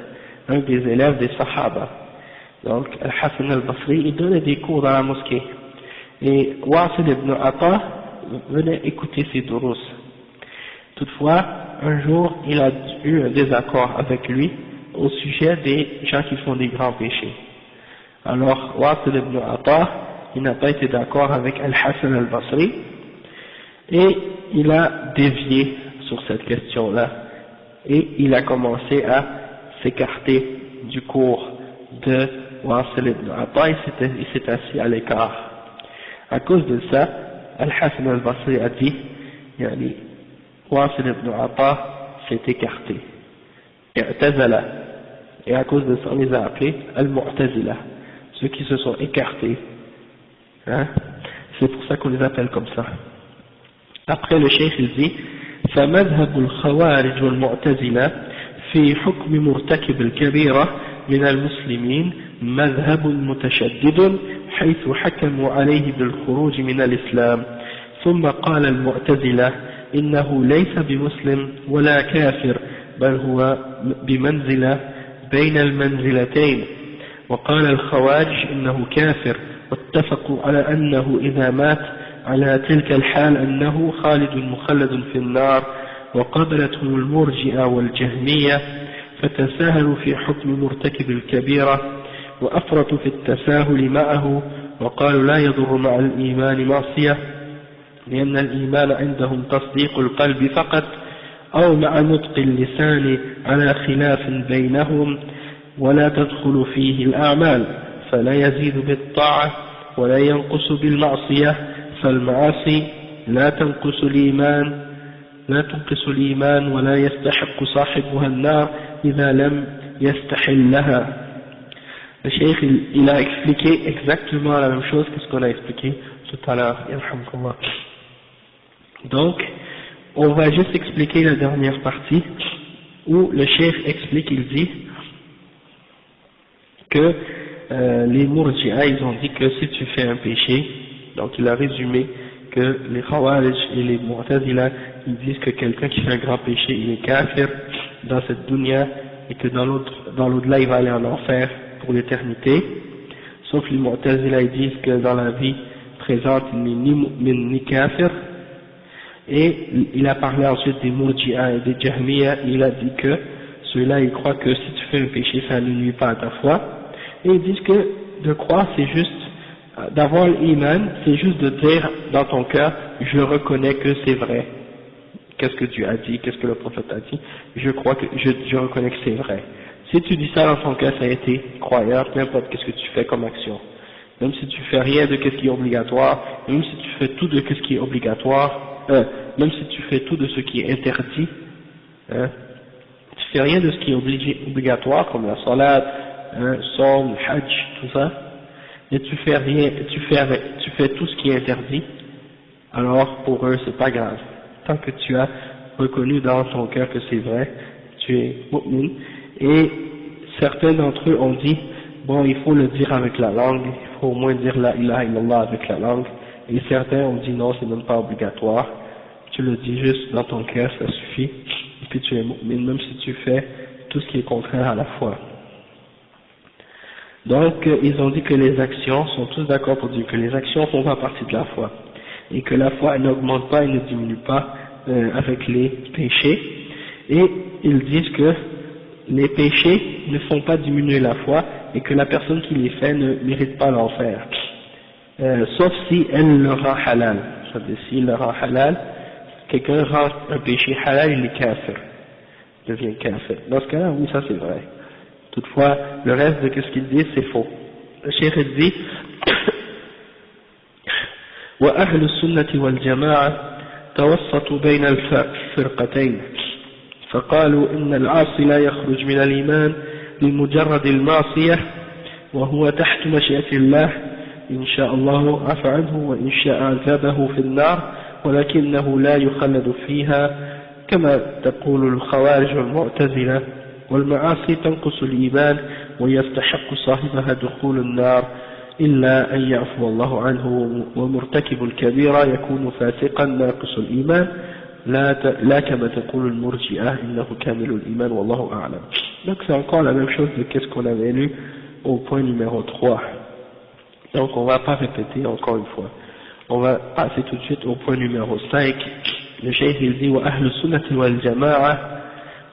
un des élèves des Sahaba. Donc Al-Hassan al-Basri il donnait des cours dans la mosquée, et Wasil ibn Ata venait écouter ses durus. Toutefois, un jour il a eu un désaccord avec lui au sujet des gens qui font des grands péchés. Alors Wasil ibn Ata, il n'a pas été d'accord avec Al-Hassan al-Basri, et il a dévié sur cette question-là, et il a commencé à s'écarter du cours de Wasil ibn Ata, il s'est assis à l'écart. À cause de ça, Al-Hassan al-Basri a dit, yani, Wasil ibn Ata s'est écarté, et à cause de ça on les a appelés Al-Mu'tazila, ceux qui se sont écartés, hein? C'est pour ça qu'on les appelle comme ça. Après le cheikh il dit, فمذهب الخوارج والمعتزلة في حكم مرتكب الكبيرة من المسلمين مذهب متشدد حيث حكموا عليه بالخروج من الإسلام. ثم قال المعتزلة إنه ليس بمسلم ولا كافر بل هو بمنزلة بين المنزلتين. وقال الخوارج إنه كافر، واتفقوا على أنه إذا مات على تلك الحال أنه خالد مخلد في النار. وقبلته المرجئة والجهمية فتساهلوا في حكم مرتكب الكبيرة وأفرطوا في التساهل معه وقالوا لا يضر مع الإيمان معصية لأن الإيمان عندهم تصديق القلب فقط أو مع نطق اللسان على خلاف بينهم ولا تدخل فيه الأعمال فلا يزيد بالطاعة ولا ينقص بالمعصية فالمعاصي لا تنقص الإيمان ولا يستحق صاحبها النار إذا لم يستحلها. Le cheikh il a expliqué exactement la même chose que ce qu'on a expliqué tout à l'heure. Donc, on va juste expliquer la dernière partie où le cheikh explique, il dit que les Murji'a, ils ont dit que si tu fais un péché, donc il a résumé que les Khawarij et les Mu'tazila, ils disent que quelqu'un qui fait un grand péché, il est kafir dans cette dunya et que dans l'au-delà il va aller en enfer pour l'éternité, sauf les Mu'tazila, ils disent que dans la vie présente il n'est ni mu'min ni kafir. Et il a parlé ensuite des Murji'a et des Jahmiya, il a dit que ceux-là ils croient que si tu fais un péché ça ne nuit pas à ta foi, et ils disent que de croire c'est juste, d'avoir l'iman c'est juste de dire dans ton cœur je reconnais que c'est vrai, qu'est-ce que Dieu a dit, qu'est-ce que le prophète a dit, je crois que je reconnais que c'est vrai. Si tu dis ça dans ton cœur ça a été croyant, peu importe qu'est-ce que tu fais comme action, même si tu fais rien de qu'est-ce qui est obligatoire, même si tu fais tout de qu'est-ce qui est obligatoire, même si tu fais tout de ce qui est interdit, tu fais rien de ce qui est obligatoire comme la salat, Somme, le hajj, tout ça, et tu fais rien, tu fais tout ce qui est interdit, alors pour eux c'est pas grave. Tant que tu as reconnu dans ton cœur que c'est vrai, tu es mu'min. Et certains d'entre eux ont dit, bon il faut le dire avec la langue, il faut au moins dire la ilaha illallah avec la langue, et certains ont dit non c'est même pas obligatoire, tu le dis juste dans ton cœur, ça suffit, et puis tu es mu'min même si tu fais tout ce qui est contraire à la foi. Donc ils ont dit que les actions, sont tous d'accord pour dire que les actions font pas partie de la foi, et que la foi n'augmente pas et ne diminue pas avec les péchés, et ils disent que les péchés ne font pas diminuer la foi, et que la personne qui les fait ne mérite pas l'enfer, sauf si elle le rend halal. C'est-à-dire s'il le rend halal, quelqu'un rend un péché halal, il est kafir, il devient kafir. Dans ce cas-là, oui ça c'est vrai. Toutefois, le reste de ce qu'ils disent, c'est faux. Le cheikh dit وأهل السنة والجماعة توسطوا بين الفرقتين فقالوا إن العاصي لا يخرج من الإيمان لمجرد المعصية وهو تحت مشيئة الله إن شاء الله عفى عنه وإن شاء عذبه في النار ولكنه لا يخلد فيها كما تقول الخوارج والمعتزلة والمعاصي تنقص الإيمان ويستحق صاحبها دخول النار إلا أن يعفو الله عنه ومرتكب الكبيرة يكون فاسقا ناقص الإيمان لا كما تقول المرجئة إنه كامل الإيمان والله أعلم. Donc c'est encore la même chose de qu'est-ce qu'on avait lu au point numéro 3. Donc on va pas répéter encore une fois. On va passer tout de suite au point numéro 5. Le cheikh il dit وأهل السنة والجماعة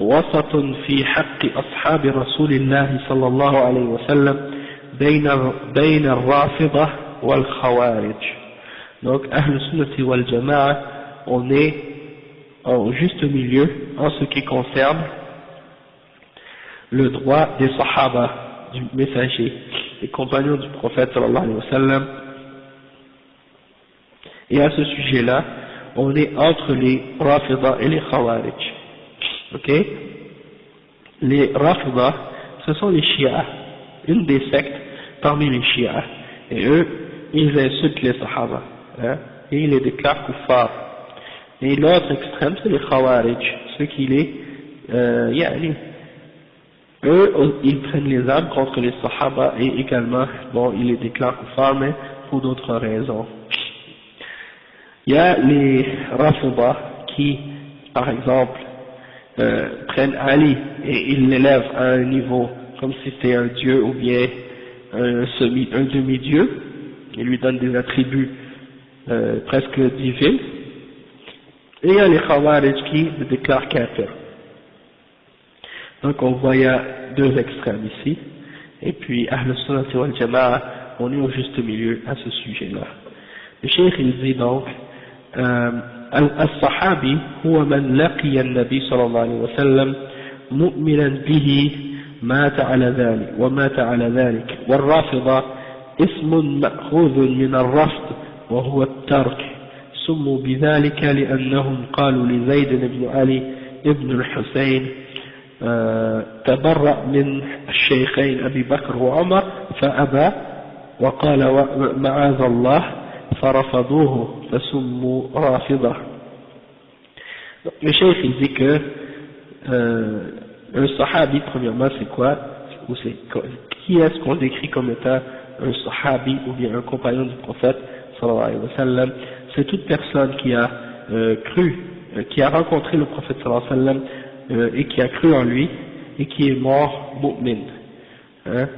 وسط في حق أصحاب رسول الله صلى الله عليه وسلم بين الرافضة والخوارج. Donc أهل السنة والجماعة, on est au juste milieu en ce qui concerne le droit des sahaba, du messager, des compagnons du prophète sallallahu alayhi wa sallam. Et à ce sujet-là, on est entre les Rafida et les Khawarij. Ok? Les Rafida, ce sont les Shia, une des sectes parmi les Shia. Et eux, ils insultent les Sahaba, et ils les déclarent kuffar. Et l'autre extrême, c'est les Khawarij, ceux qui eux, ils prennent les armes contre les Sahaba et également, bon, ils les déclarent kuffar, mais pour d'autres raisons. Il y a les Rafida qui, par exemple, prennent Ali et ils l'élèvent à un niveau comme si c'était un dieu ou bien un demi-dieu, ils lui donnent des attributs presque divins. Et il y a les Khawarij qui le déclarent kafir. Donc on voit il y a deux extrêmes ici, et puis Ahl Sunnah wal Jama'a, on est au juste milieu à ce sujet-là. Le cheikh il dit donc الصحابي هو من لقي النبي صلى الله عليه وسلم مؤمنا به مات على ذلك والرافضة اسم مأخوذ من الرفض وهو الترك سموا بذلك لأنهم قالوا لزيد بن علي ابن الحسين تبرأ من الشيخين أبي بكر وعمر فأبى وقال معاذ الله فرفضوه فسموا رافضة. Le cheikh il dit que un sahabi premièrement c'est quoi, ou c'est qui est-ce qu'on décrit comme étant un sahabi ou bien un compagnon du prophète sallallahu alayhi wa sallam? C'est toute personne qui a qui a rencontré le prophète sallallahu alayhi wa sallam et qui a cru en lui et qui est mort mu'min, hein?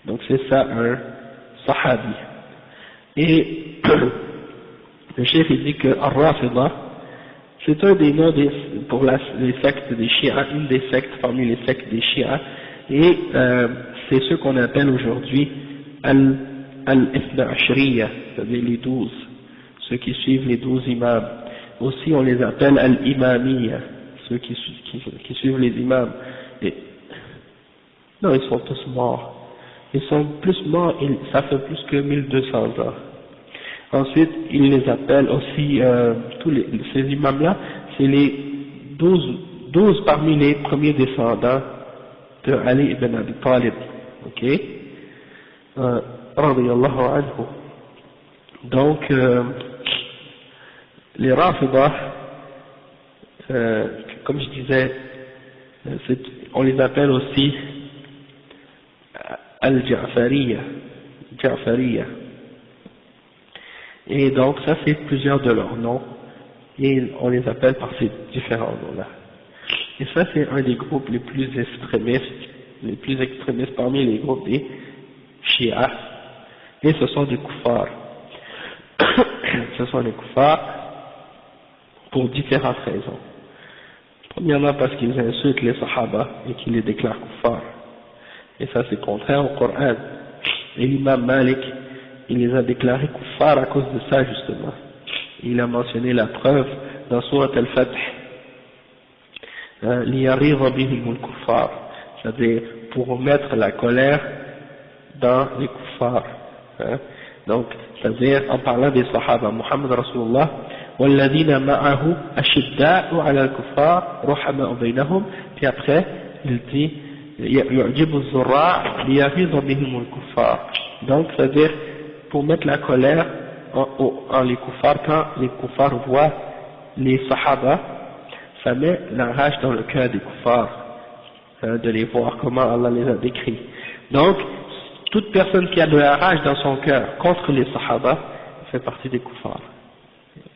Donc c'est ça un sahabi. Et le chef il dit que Ar-Rafida c'est un des noms pour les sectes des Shia, une des sectes parmi les sectes des Shia, et c'est ce qu'on appelle aujourd'hui Al-Ithna Ashriya, c'est-à-dire les 12, ceux qui suivent les 12 imams. Aussi on les appelle Al-Imamiyya, ceux qui suivent les imams. Et, non, ils sont tous morts. Ils sont plus morts, ça fait plus que 1200 ans. Ensuite, ils les appellent aussi, ces imams-là, c'est les 12 parmi les premiers descendants de Ali ibn Abi Talib, ok, radiyallahu anhu. Donc, les Rafidah, comme je disais, on les appelle aussi Al-Ja'fariya, et donc ça c'est plusieurs de leurs noms, et on les appelle par ces différents noms-là. Et ça c'est un des groupes les plus extrémistes parmi les groupes des Shia, et ce sont des kuffars. Ce sont des kuffars pour différentes raisons. Premièrement parce qu'ils insultent les Sahaba et qu'ils les déclarent kuffars. Et ça c'est contraire au Coran. Et l'imam Malik, il les a déclarés kuffars à cause de ça justement. Il a mentionné la preuve dans Surat Al-Fath, liyarida bihim al-kuffar, c'est-à-dire pour mettre la colère dans les kuffars. Donc, c'est-à-dire en parlant des Sahaba, Muhammad Rasulullah, والذين معه أشداء على الكفار رحماء بينهم, puis après il dit يعجب الزراع ليغيظ بهم الكفار. Donc c'est-à-dire pour mettre la colère en les kuffars, quand les kuffars voient les sahaba, ça met la rage dans le cœur des kuffars, de les voir comment Allah les a décrits. Donc toute personne qui a de la rage dans son cœur contre les sahaba fait partie des kuffars.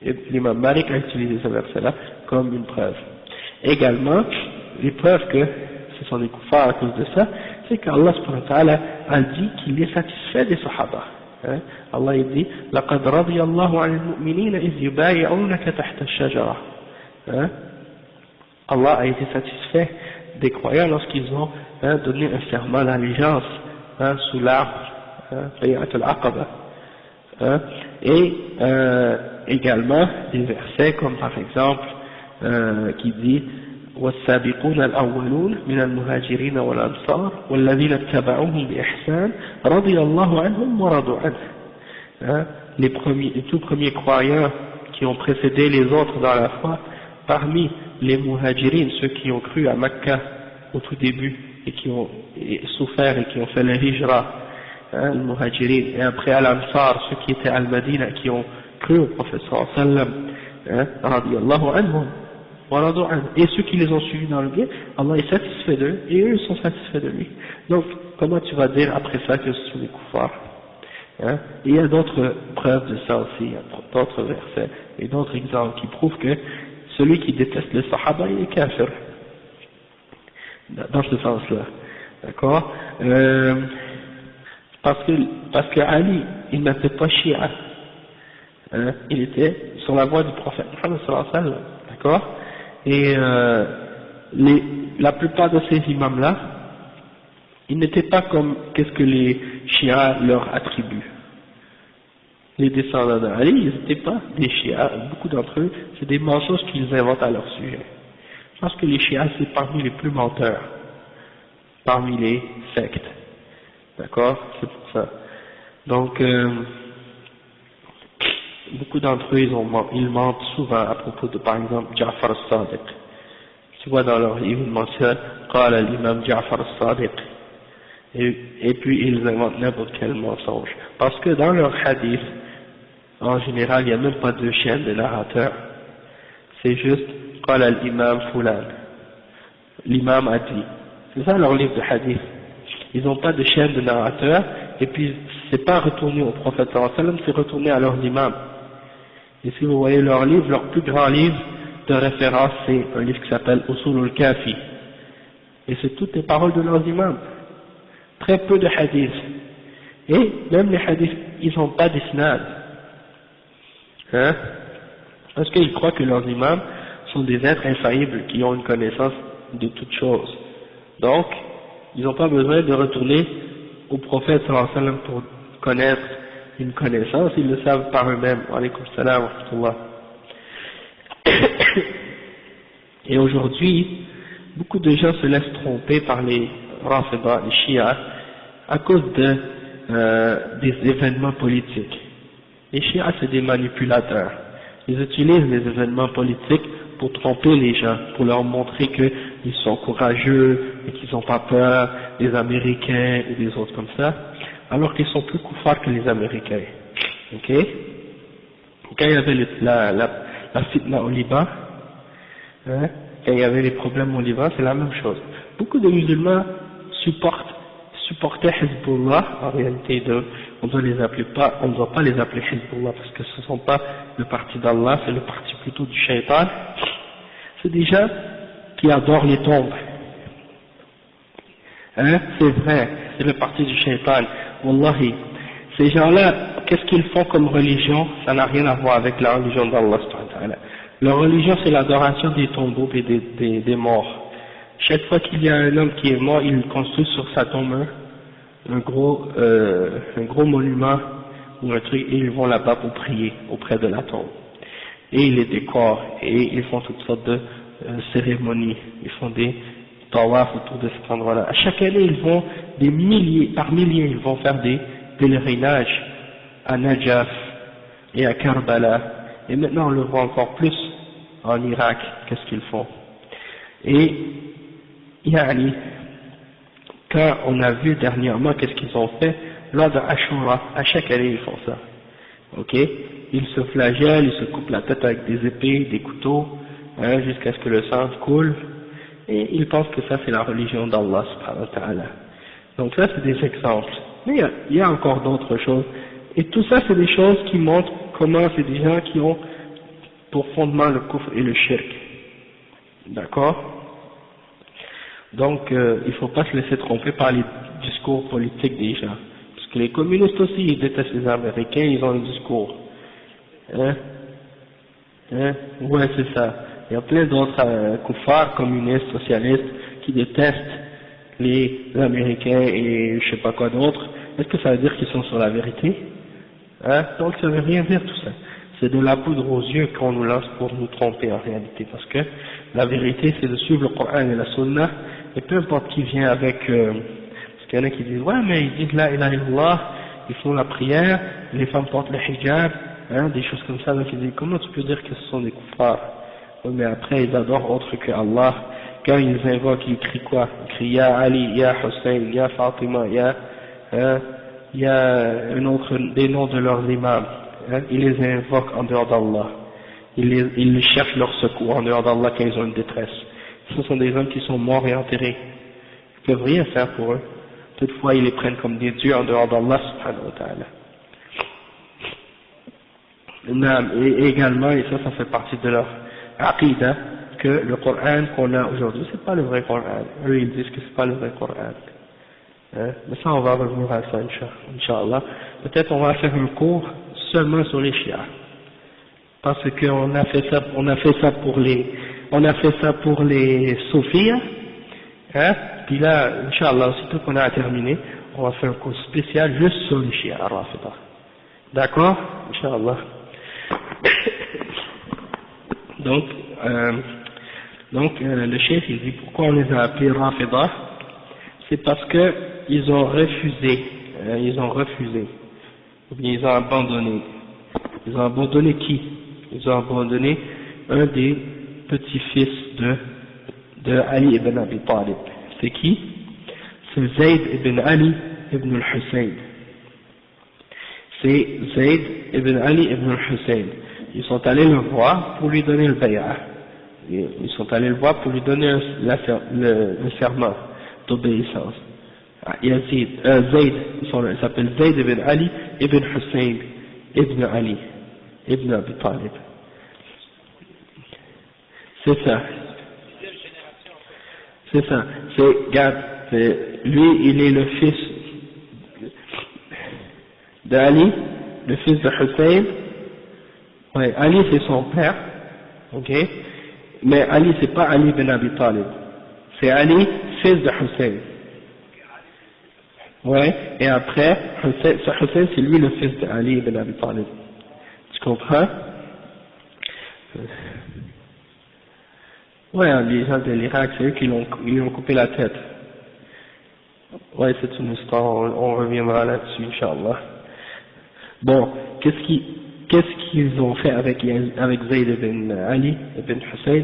Et l'imam Malik a utilisé ce verset-là comme une preuve. Également, les preuves que ce sont des kuffars à cause de ça, c'est qu'Allah subhanahu wa ta'ala a dit qu'il est satisfait des sahaba. Allah il dit لَقَدْ رَضِيَ اللَّهُ عَنِ الْمُؤْمِنِينَ إِذْ يُبَايِعُونَكَ تَحْتَ الشَّجَرَةِ. Allah a été satisfait des croyants lorsqu'ils ont donné un serment d'allégeance sous l'arbre, Bay'at al-Aqaba. Et également des versets comme par exemple qui dit والسابقون الأولون من المهاجرين والأنصار والذين اتبعوهم بإحسان رضي الله عنهم ورضوا عنه. Les tout premiers croyants qui ont précédé les autres dans la foi parmi les muhajirin, ceux qui ont cru à Mecca au tout début et qui ont souffert et qui ont fait la hijra, les muhajirin, et après al-ansar, ceux qui étaient al-Madina qui ont cru au prophète sallallahu alayhi wa sallam, radiyallahu anhum. Et ceux qui les ont suivis dans le bien, Allah est satisfait d'eux et eux sont satisfaits de lui. Donc comment tu vas dire après ça que ce sont des kuffars? Et il y a d'autres preuves de ça aussi, il y a d'autres versets et d'autres exemples qui prouvent que celui qui déteste les sahaba il est kafir, dans ce sens-là, d'accord? Parce que Ali il n'était pas shia, il était sur la voie du prophète Muhammad sallallahu alayhi wa sallam, d'accord? Et la plupart de ces imams-là, ils n'étaient pas comme qu'est-ce que les chiites leur attribuent. Les descendants d'Ali, ils n'étaient pas des chiites, beaucoup d'entre eux, c'est des mensonges qu'ils inventent à leur sujet. Je pense que les chiites, c'est parmi les plus menteurs, parmi les sectes. D'accord? C'est pour ça. Donc, beaucoup d'entre eux, ils mentent souvent à propos de, par exemple, Ja'far al-Sadiq. Tu vois dans leur livre, ils mentionnent Qala l'imam Ja'far al-Sadiq. Et puis ils inventent n'importe quel mensonge. Parce que dans leur hadith, en général, il n'y a même pas de chaîne de narrateur. C'est juste Qala l'imam Fulan. L'imam a dit. C'est ça leur livre de hadith. Ils n'ont pas de chaîne de narrateur, et puis c'est pas retourné au prophète sallallahu alayhi wa sallam, c'est retourné à leurs imams. Et si vous voyez leur livre, leur plus grand livre de référence, c'est un livre qui s'appelle Usul al-Kafi. Et c'est toutes les paroles de leurs imams. Très peu de hadiths. Et même les hadiths, ils n'ont pas d'isnad. Hein? Parce qu'ils croient que leurs imams sont des êtres infaillibles qui ont une connaissance de toutes choses. Donc, ils n'ont pas besoin de retourner au prophète sallallahu alayhi wa sallam pour connaître une connaissance, ils le savent par eux-mêmes. Wa alaykoum salam wa rahmatullah. Et aujourd'hui, beaucoup de gens se laissent tromper par les Rafida, les Chiites, à cause des événements politiques. Les Chiites, c'est des manipulateurs. Ils utilisent les événements politiques pour tromper les gens, pour leur montrer qu'ils sont courageux et qu'ils n'ont pas peur des Américains et des autres comme ça, alors qu'ils sont plus kuffars que les Américains. Ok? Quand il y avait la fitna au Liban, hein, quand il y avait les problèmes au Liban, c'est la même chose. Beaucoup de musulmans supportaient Hezbollah, en réalité, on ne doit pas les appeler Hezbollah parce que ce ne sont pas le parti d'Allah, c'est le parti plutôt du shaitan. C'est des gens qui adorent les tombes. Hein, c'est vrai, c'est le parti du shaitan. Wallahi, ces gens-là, qu'est-ce qu'ils font comme religion? Ça n'a rien à voir avec la religion d'Allah. Leur religion, c'est l'adoration des tombeaux et des morts. Chaque fois qu'il y a un homme qui est mort, ils construisent sur sa tombe un gros monument ou un truc, et ils vont là-bas pour prier auprès de la tombe. Et ils les décorent, et ils font toutes sortes de cérémonies, ils font des tawaf autour de cet endroit-là. À chaque année, ils vont par milliers, ils vont faire des pèlerinages à Najaf et à Karbala, et maintenant on le voit encore plus en Irak, qu'est-ce qu'ils font. Et yani, quand on a vu dernièrement qu'est-ce qu'ils ont fait, lors de Ashura, à chaque année ils font ça, ok, ils se flagellent, ils se coupent la tête avec des épées, des couteaux, hein, jusqu'à ce que le sang coule, et ils pensent que ça c'est la religion d'Allah subhanahu wa ta'ala. Donc ça c'est des exemples, mais il y a encore d'autres choses, et tout ça c'est des choses qui montrent comment c'est des gens qui ont pour fondement le kufr et le shirk, d'accord? Donc il ne faut pas se laisser tromper par les discours politiques des gens, parce que les communistes aussi ils détestent les Américains, ils ont un discours, hein? Ouais, c'est ça. Il y a plein d'autres kuffars, communistes, socialistes qui détestent les Américains et je sais pas quoi d'autre. Est-ce que ça veut dire qu'ils sont sur la vérité? Hein? Donc ça veut rien dire tout ça. C'est de la poudre aux yeux qu'on nous lance pour nous tromper en réalité, parce que la vérité c'est de suivre le Coran et la Sunna, et peu importe qui vient avec, parce qu'il y en a qui disent ouais mais ils disent la ilaha illallah, ils font la prière, les femmes portent le hijab, hein, des choses comme ça, donc ils disent comment tu peux dire que ce sont des kuffars? Oui, mais après ils adorent autre que Allah. Quand ils invoquent, ils crient quoi? Ils crient Ya Ali, Ya Hussein, Ya Fatima, il y a des noms de leurs imams, hein, ils les invoquent en dehors d'Allah, ils cherchent leur secours en dehors d'Allah quand ils ont une détresse. Ce sont des hommes qui sont morts et enterrés, ils ne peuvent rien faire pour eux, toutefois ils les prennent comme des dieux en dehors d'Allah subhanahu wa ta'ala. Et également, et ça fait partie de leur aqidah, que le Coran qu'on a aujourd'hui, c'est pas le vrai Coran. Eux ils disent que c'est pas le vrai Coran. Hein? Mais ça on va revenir à ça, Inch'Allah. Peut-être on va faire un cours seulement sur les chiites. Parce qu'on a fait ça pour les soufis, Hein? Puis là, Inch'Allah, aussitôt qu'on a terminé, on va faire un cours spécial juste sur les Shia Rafida. D'accord? Inch'Allah. Donc, le chef il dit pourquoi on les a appelés Rafida, c'est parce que ils ont refusé, ou bien ils ont abandonné. Ils ont abandonné qui? Ils ont abandonné un des petits-fils de Ali ibn Abi Talib. C'est qui? C'est Zayd ibn Ali ibn al-Hussein. C'est Zayd ibn Ali ibn al-Hussein. Ils sont allés le voir pour lui donner le bay'ah. Ils sont allés le voir pour lui donner le serment d'obéissance. Zayd, il s'appelle Zayd ibn Ali ibn Hussein ibn Ali ibn Abi Talib. C'est ça. C'est ça. Lui, il est le fils d'Ali, le fils de Hussein. Ouais, Ali c'est son père, ok. Mais Ali c'est pas Ali ibn Abi Talib. C'est Ali, fils de Hussein. Ouais. Et après, Hussein c'est lui le fils d'Ali ibn Abi Talib. Tu comprends? Ouais, les gens de l'Irak, c'est eux qui lui ont coupé la tête. Ouais, c'est une histoire, on reviendra là-dessus, Inch'Allah. Bon, qu'est-ce qu'ils ont fait avec Zayd ibn Ali, ibn Hussein?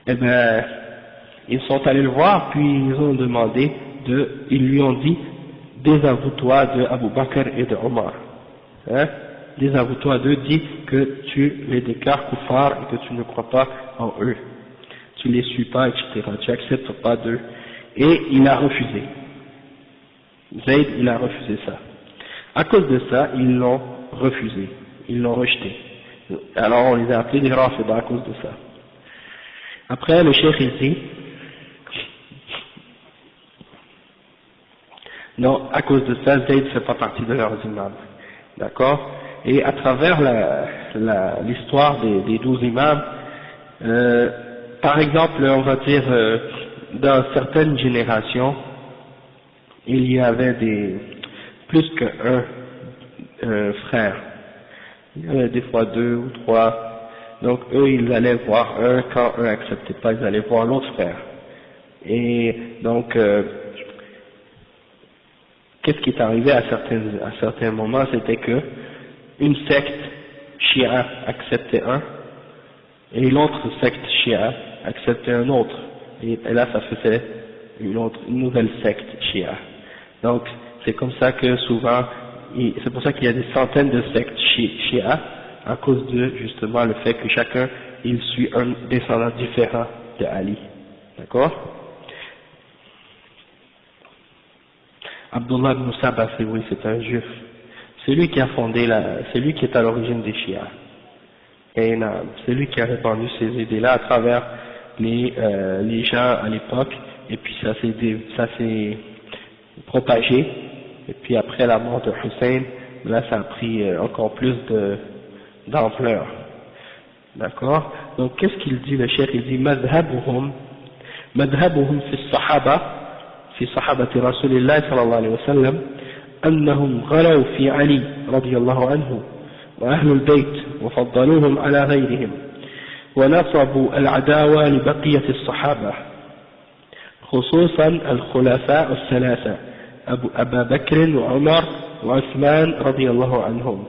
Eh ben, ils sont allés le voir, puis ils ont demandé ils lui ont dit, désavoue-toi de Abu Bakr et de Omar. Hein? Désavoue-toi d'eux, dis que tu les déclares kuffar et que tu ne crois pas en eux. Tu les suis pas, etc. Tu acceptes pas d'eux. Et il a refusé. Zayd, il a refusé ça. À cause de ça, ils l'ont refusé. Ils l'ont rejeté. Alors on les a appelés des Rafida à cause de ça. Après, le cheikh il dit, non, à cause de ça, Zayd ne fait pas partie de leurs imams. D'accord? Et à travers l'histoire des 12 imams, par exemple, on va dire, dans certaines générations, il y avait plus qu'un frère. Il y avait des fois 2 ou 3. Donc eux, ils allaient voir un, quand un n'acceptait pas, ils allaient voir l'autre frère. Et donc, qu'est-ce qui est arrivé à certains moments, c'était que une secte Shia acceptait un, et l'autre secte Shia acceptait un autre. Et là, ça faisait une nouvelle secte Shia. Donc, c'est comme ça que souvent, c'est pour ça qu'il y a des centaines de sectes Shia, à cause de, justement, le fait que chacun, il suit un descendant différent de Ali. D'accord? Abdullah ibn Saba, oui, c'est un juif. C'est lui qui a fondé c'est lui qui est à l'origine des Shia. Et c'est lui qui a répandu ces idées-là à travers les gens à l'époque, et puis ça s'est propagé, et puis après la mort de Hussein, là ça a pris encore plus d'ampleur. D'accord? Donc qu'est-ce qu'il dit le cheikh? Il dit madhabuhum fi sahaba, في صحابة رسول الله صلى الله عليه وسلم أنهم غلوا في علي رضي الله عنه وأهل البيت وفضلوهم على غيرهم ونصبوا العداوة لبقية الصحابة خصوصا الخلفاء الثلاثة أبا بكر وعمر وعثمان رضي الله عنهم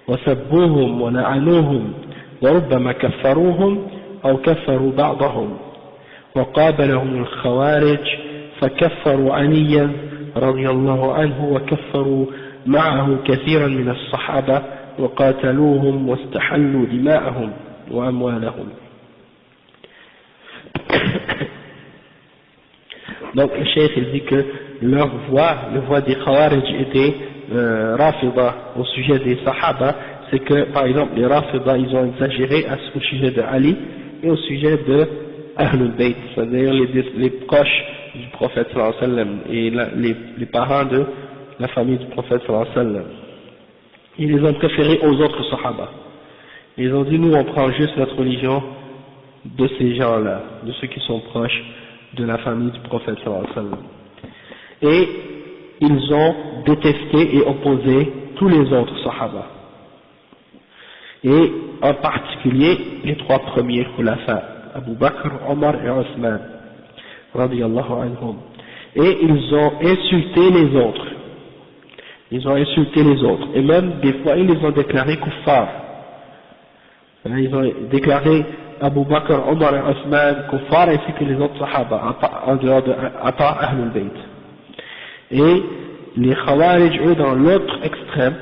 وسبوهم ولعنوهم وربما كفروهم أو كفروا بعضهم وقابلهم الخوارج فكفروا عليا رضي الله عنه وكفروا معه كثيرا من الصحابة وقاتلوهم واستحلوا دماءهم وأموالهم. Donc le cheikh il dit que leur voix, la voix des Khawarij était Rafida au sujet des Sahaba, c'est que par exemple les Rafida ils ont exagéré au sujet de Ali et au sujet de Ahlul Bayt, c'est-à-dire les proches du prophète sallallahu alayhi wa sallam et les parents de la famille du prophète sallallahu alayhi wa sallam. Ils les ont préférés aux autres Sahaba. Ils ont dit nous on prend juste notre religion de ces gens-là, de ceux qui sont proches de la famille du prophète sallallahu alayhi wa sallam. Et ils ont détesté et opposé tous les autres sahaba. Et en particulier les trois premiers khulafa, Abu Bakr, Omar et Osman, radiyallahu anhum. Et ils ont insulté les autres. Ils ont insulté les autres. Et même des fois ils les ont déclarés kuffar. Ils ont déclaré Abu Bakr, Omar et Osman kuffar ainsi que les autres sahaba, en dehors de part Ahlul Bayt. Et les Khawarij, eux, dans l'autre extrême,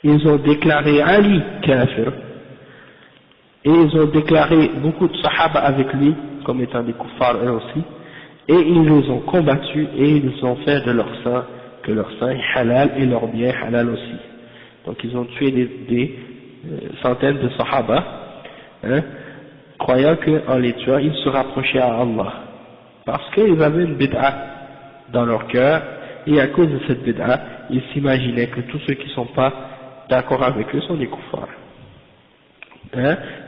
ils ont déclaré Ali kafir, et ils ont déclaré beaucoup de sahaba avec lui comme étant des kuffars eux aussi, et ils les ont combattus et ils ont fait de leur sang que leur sang est halal et leur bien halal aussi. Donc ils ont tué des centaines de sahaba, croyant qu'en les tuant ils se rapprochaient à Allah, parce qu'ils avaient une bid'a dans leur cœur, et à cause de cette bid'a, ils s'imaginaient que tous ceux qui ne sont pas d'accord avec eux sont des kuffars.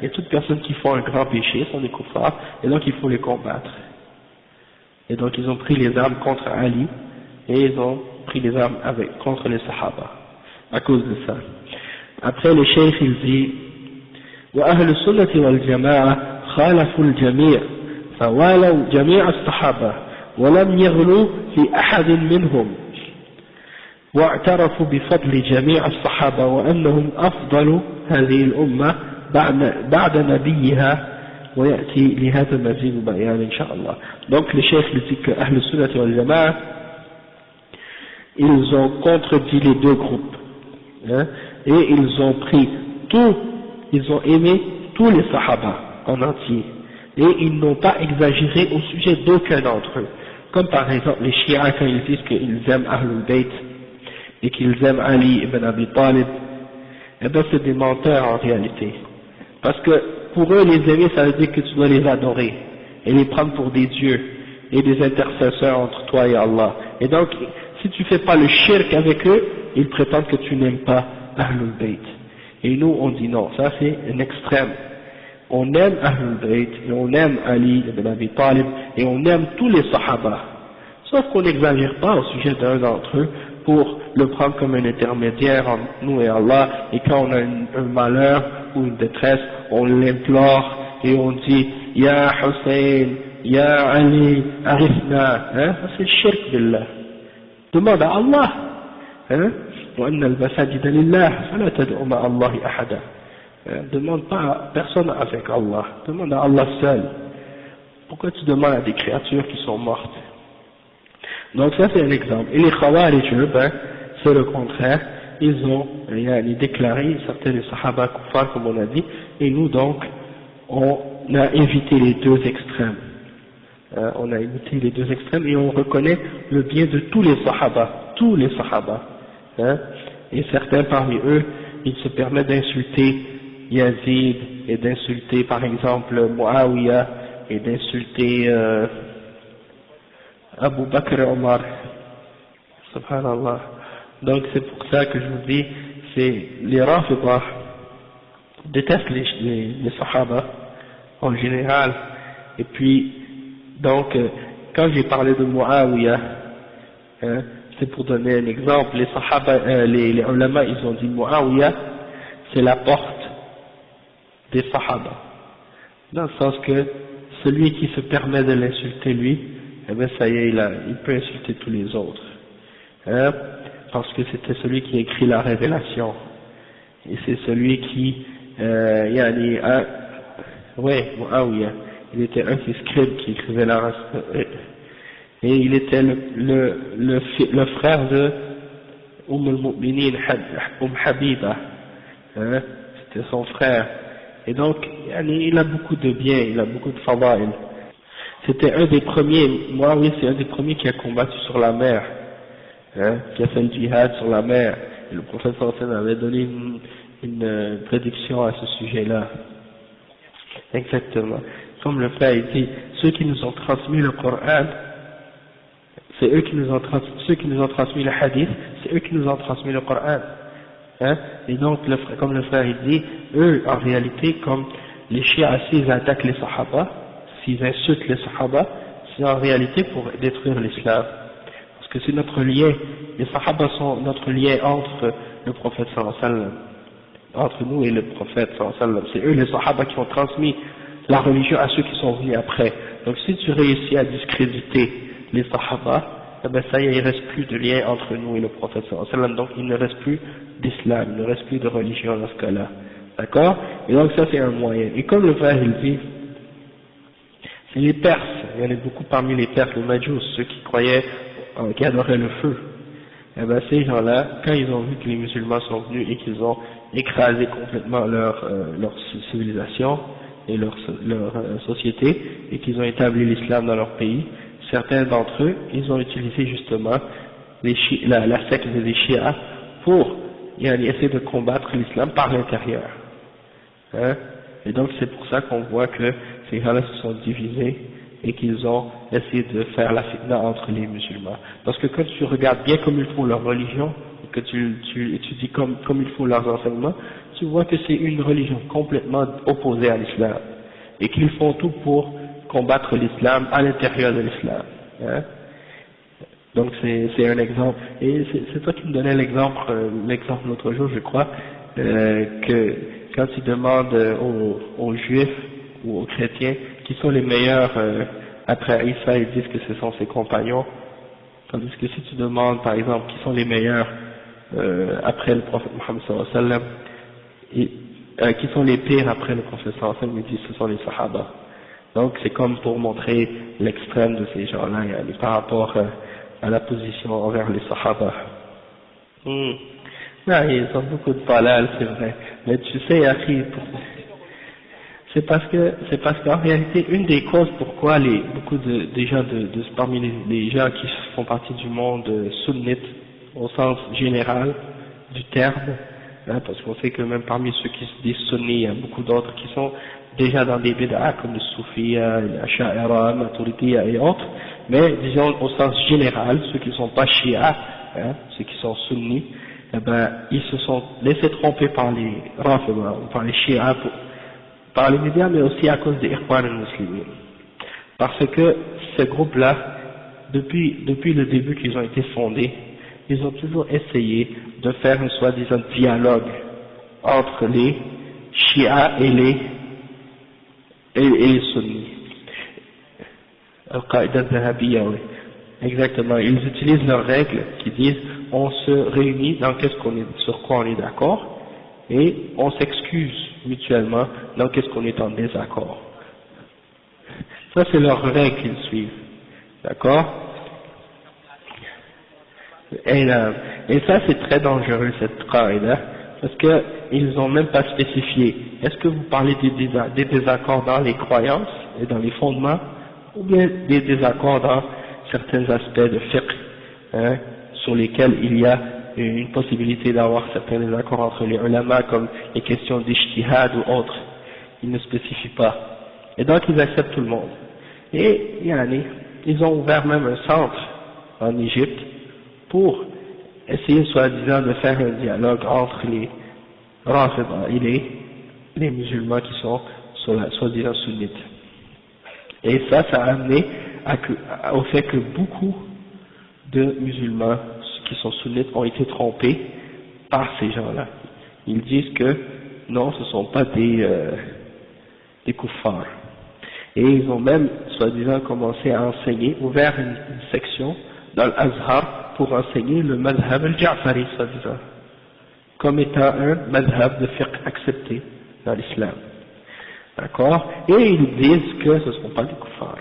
Et toutes personnes qui font un grand péché sont des kuffars, et donc il faut les combattre. Et donc ils ont pris les armes contre Ali, et ils ont pris les armes contre les sahaba, à cause de ça. Après le cheikh il dit وأهل السنة والجماعة خالفوا الجميع فوالوا جميع الصحابة ولم يغلوا في أحد منهم واعترفوا بفضل جميع الصحابة وأنهم أفضل هذه الأمة بعد نبيها ويأتي لهذا المزيد بيان إن شاء الله. Donc le cheikh dit que أهل السنة والجماعة ils ont contredit les deux groupes, et ils ont pris ils ont aimé tous les sahaba en entier, et ils n'ont pas exagéré au sujet d'aucun d'entre eux. Comme par exemple les chiites quand ils disent qu'ils aiment Ahlul Bayt et qu'ils aiment Ali ibn Abi Talib, eh bien c'est des menteurs en réalité. Parce que pour eux les aimer ça veut dire que tu dois les adorer et les prendre pour des dieux et des intercesseurs entre toi et Allah. Et donc si tu fais pas le shirk avec eux, ils prétendent que tu n'aimes pas Ahlul Bayt. Et nous on dit non, ça c'est un extrême. On aime Ahlul Bayt, et on aime Ali ibn Abi Talib, et on aime tous les sahaba. Sauf qu'on n'exagère pas au sujet d'un d'entre eux pour le prendre comme un intermédiaire entre nous et Allah, et quand on a un malheur ou une détresse, on l'implore et on dit Ya Hussein, Ya Ali, Arifna, c'est le shirk billah. Demande à Allah, وَأَنَّ الْمَسَاجِدَ لِلَّهِ فَلَا تَدْعُ مَعَ اللَّهِ أَحَدًا. Demande pas à personne avec Allah, demande à Allah seul. Pourquoi tu demandes à des créatures qui sont mortes? Donc ça c'est un exemple. Et les Khawarij, c'est le contraire. Ils ont déclaré certains des Sahaba kuffar comme on a dit, et nous donc on a évité les deux extrêmes. On a évité les deux extrêmes et on reconnaît le bien de tous les Sahaba, et certains parmi eux, ils se permettent d'insulter Yazid et d'insulter par exemple Muawiyah et d'insulter Abu Bakr et Omar. Subhanallah. Donc c'est pour ça que je vous dis, c'est les Rafidah détestent les Sahaba en général. Et puis donc quand j'ai parlé de Muawiyah, c'est pour donner un exemple. Les Sahaba, les ulama, ils ont dit Muawiyah, c'est la porte des Sahaba. Dans le sens que celui qui se permet de l'insulter lui, eh bien ça y est, il peut insulter tous les autres. Parce que c'était celui qui a écrit la révélation. Et c'est celui qui, Muawiyah, il était un des scribes qui écrivait la et il était le frère de al-Mu'minin Habiba, c'était son frère. Et donc, il a beaucoup de biens, il a beaucoup de fadaïl. C'était un des premiers, c'est un des premiers qui a combattu sur la mer, qui a fait le djihad sur la mer. Et le prophète sallallahu avait donné une prédiction à ce sujet-là. Exactement. Comme le frère dit, ceux qui nous ont transmis le Coran, c'est eux qui nous ont transmis, ceux qui nous ont transmis le hadith, c'est eux qui nous ont transmis le Coran. Et donc, comme le frère il dit, eux, en réalité, comme les chiites, s'ils attaquent les sahaba, s'ils insultent les sahaba, c'est en réalité pour détruire l'islam. Parce que c'est notre lien, les Sahaba sont notre lien entre le prophète sallallahu alayhi wa sallam, entre nous et le prophète sallallahu alayhi wa sallam. C'est eux les Sahaba qui ont transmis la religion à ceux qui sont venus après. Donc si tu réussis à discréditer les Sahaba, eh ben ça y est, il ne reste plus de lien entre nous et le prophète sallallahu alayhi wa sallam, donc il ne reste plus d'islam, il ne reste plus de religion dans ce cas-là. D'accord? Et donc ça c'est un moyen. Et comme le frère il dit, c'est les Perses, il y en a beaucoup parmi les Perses, les Majous, ceux qui croyaient, qui adoraient le feu. Et ben ces gens-là, quand ils ont vu que les musulmans sont venus et qu'ils ont écrasé complètement leur civilisation et leur société, et qu'ils ont établi l'islam dans leur pays, certains d'entre eux, ils ont utilisé justement la secte des Chiites pour essayer de combattre l'islam par l'intérieur. Hein? Et donc c'est pour ça qu'on voit que ces gens-là se sont divisés et qu'ils ont essayé de faire la fitna entre les musulmans. Parce que quand tu regardes bien comme il faut leur religion, et que tu étudies comme il faut leurs enseignements, tu vois que c'est une religion complètement opposée à l'islam. Et qu'ils font tout pour combattre l'islam à l'intérieur de l'islam. Hein? Donc c'est un exemple. Et c'est toi qui me donnais l'exemple l'autre jour, je crois, que quand tu demandes aux juifs ou aux chrétiens qui sont les meilleurs après Isa, ils disent que ce sont ses compagnons. Tandis que si tu demandes par exemple qui sont les meilleurs après le prophète Mohammed sallallahu alayhi wa sallam, qui sont les pires après le prophète sallallahu alayhi wa sallam, ils disent que ce sont les sahaba. Donc c'est comme pour montrer l'extrême de ces gens-là par rapport à la position envers les sahaba. Non, ils ont beaucoup de palal, c'est vrai. Mais tu sais, Akhi, c'est parce qu'en réalité, une des causes pourquoi beaucoup des gens parmi les gens qui font partie du monde sunnite, au sens général du terme, hein, parce qu'on sait que même parmi ceux qui se disent sunnis, il y a beaucoup d'autres qui sont déjà dans des bid'ah comme le Soufia, l'Asha'ira, Maturidiyya et autres, mais disons au sens général, ceux qui ne sont pas chiites, hein, ceux qui sont sunnis, eh ben, ils se sont laissés tromper par les Rafida, par les chiites, par les médias, mais aussi à cause des Ikhwan al-Muslimin. Parce que ce groupe-là, depuis le début qu'ils ont été fondés, ils ont toujours essayé de faire un soi-disant dialogue entre les chiites et les sunnis. Al-Qaïda al-Zahabiyya, oui. Exactement. Ils utilisent leurs règles qui disent on se réunit sur quoi on est d'accord et on s'excuse mutuellement dans qu'est-ce qu'on est en désaccord. Ça c'est leurs règles qu'ils suivent. D'accord? Et ça c'est très dangereux cette qaïda parce que ils n'ont même pas spécifié. Est-ce que vous parlez des désaccords dans les croyances et dans les fondements ou bien des désaccords dans certains aspects de fiqh, hein, sur lesquels il y a une possibilité d'avoir certains désaccords entre les ulama comme les questions d'ijtihad ou autres. Ils ne spécifient pas. Et donc ils acceptent tout le monde. Et ils ont ouvert même un centre en Égypte pour essayer soi-disant de faire un dialogue entre les Rafida et les musulmans qui sont soi-disant sunnites. Et ça a amené au fait que beaucoup de musulmans qui sont sunnites ont été trompés par ces gens-là. Ils disent que non, ce ne sont pas des kuffars. Et ils ont même, soi-disant, commencé à enseigner, ouvert une section dans l'Azhar pour enseigner le madhab al-Ja'fari, soi-disant, comme étant un madhab de fiqh accepté dans l'islam. D'accord? Et ils disent que ce ne sont pas des kuffars.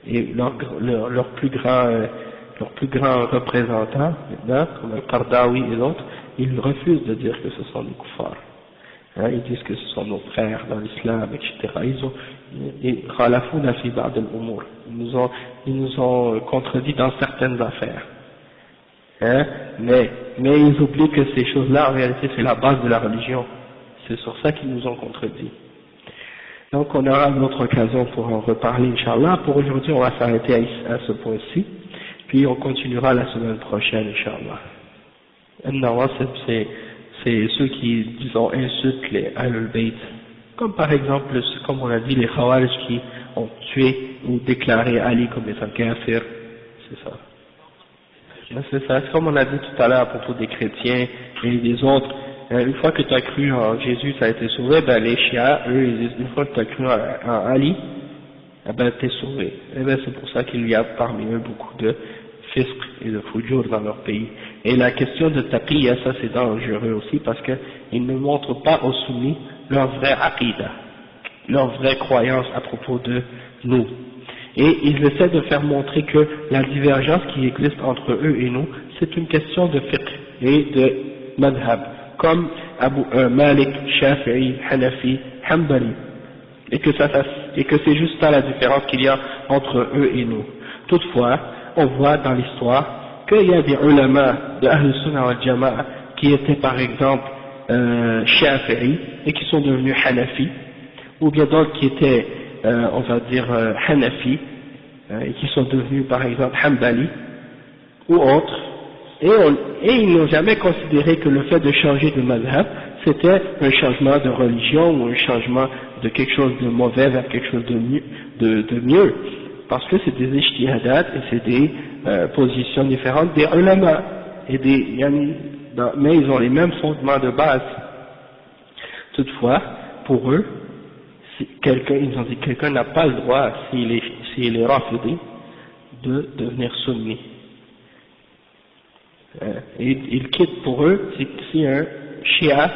Et leur plus grand représentant, maintenant, comme Al-Qardawi et d'autres, ils refusent de dire que ce sont des kuffars. Hein, ils disent que ce sont nos frères dans l'islam, etc. Ils nous ont contredit dans certaines affaires. Hein, mais ils oublient que ces choses-là, en réalité, c'est la base de la religion. C'est sur ça qu'ils nous ont contredit. Donc on aura une autre occasion pour en reparler, Inch'Allah. Pour aujourd'hui, on va s'arrêter à ce point-ci, puis on continuera la semaine prochaine, Inch'Allah. Al-Nawasib, c'est ceux qui, disons, insultent les Ahlul Bayt, comme par exemple, comme on a dit, les Khawarij qui ont tué ou déclaré Ali comme étant kafir, c'est ça. C'est ça, c'est comme on a dit tout à l'heure à propos des chrétiens et des autres. Une fois que tu as cru en Jésus, ça a été sauvé, ben les chiites, eux, ils disent, une fois que tu as cru en Ali, eh ben t'es sauvé. Et ben c'est pour ça qu'il y a parmi eux beaucoup de fisq et de fujur dans leur pays. Et la question de taqiyya, ça c'est dangereux aussi parce qu'ils ne montrent pas aux soumis leur vraie aqidah, leur vraie croyance à propos de nous. Et ils essaient de faire montrer que la divergence qui existe entre eux et nous, c'est une question de fiqh et de madhab, comme Malik, Shafi'i, Hanafi, Hanbali, et que c'est juste ça la différence qu'il y a entre eux et nous. Toutefois, on voit dans l'histoire qu'il y a des ulama de Ahl Sunnah wal Jama'a qui étaient par exemple Shafi'i et qui sont devenus Hanafi, ou bien d'autres qui étaient on va dire Hanafi et qui sont devenus par exemple Hanbali ou autres, et ils n'ont jamais considéré que le fait de changer de madhab c'était un changement de religion ou un changement de quelque chose de mauvais vers quelque chose de mieux, parce que c'est des ijtihadat et c'est des positions différentes des ulama et mais ils ont les mêmes fondements de base. Toutefois, pour eux, ils ont dit que quelqu'un n'a pas le droit, s'il est rafidi, de devenir sunni. Et il quitte pour eux, si un shia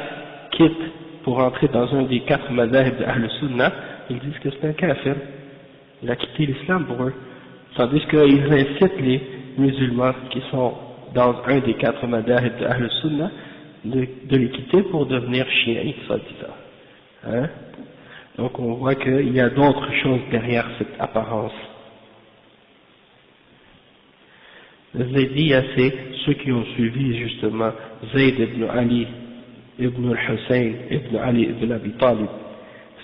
quitte pour entrer dans un des 4 madhab de Ahl Sunnah, ils disent que c'est un kafir. Il a quitté l'islam pour eux. Tandis qu'ils incitent les musulmans qui sont dans un des 4 madhab de Ahl Sunnah de les quitter pour devenir chiites, soi-disant. Hein? Donc on voit qu'il y a d'autres choses derrière cette apparence. Les Zaydiyya, c'est ceux qui ont suivi justement Zayd ibn Ali ibn al-Hussein ibn Ali ibn Abi Talib,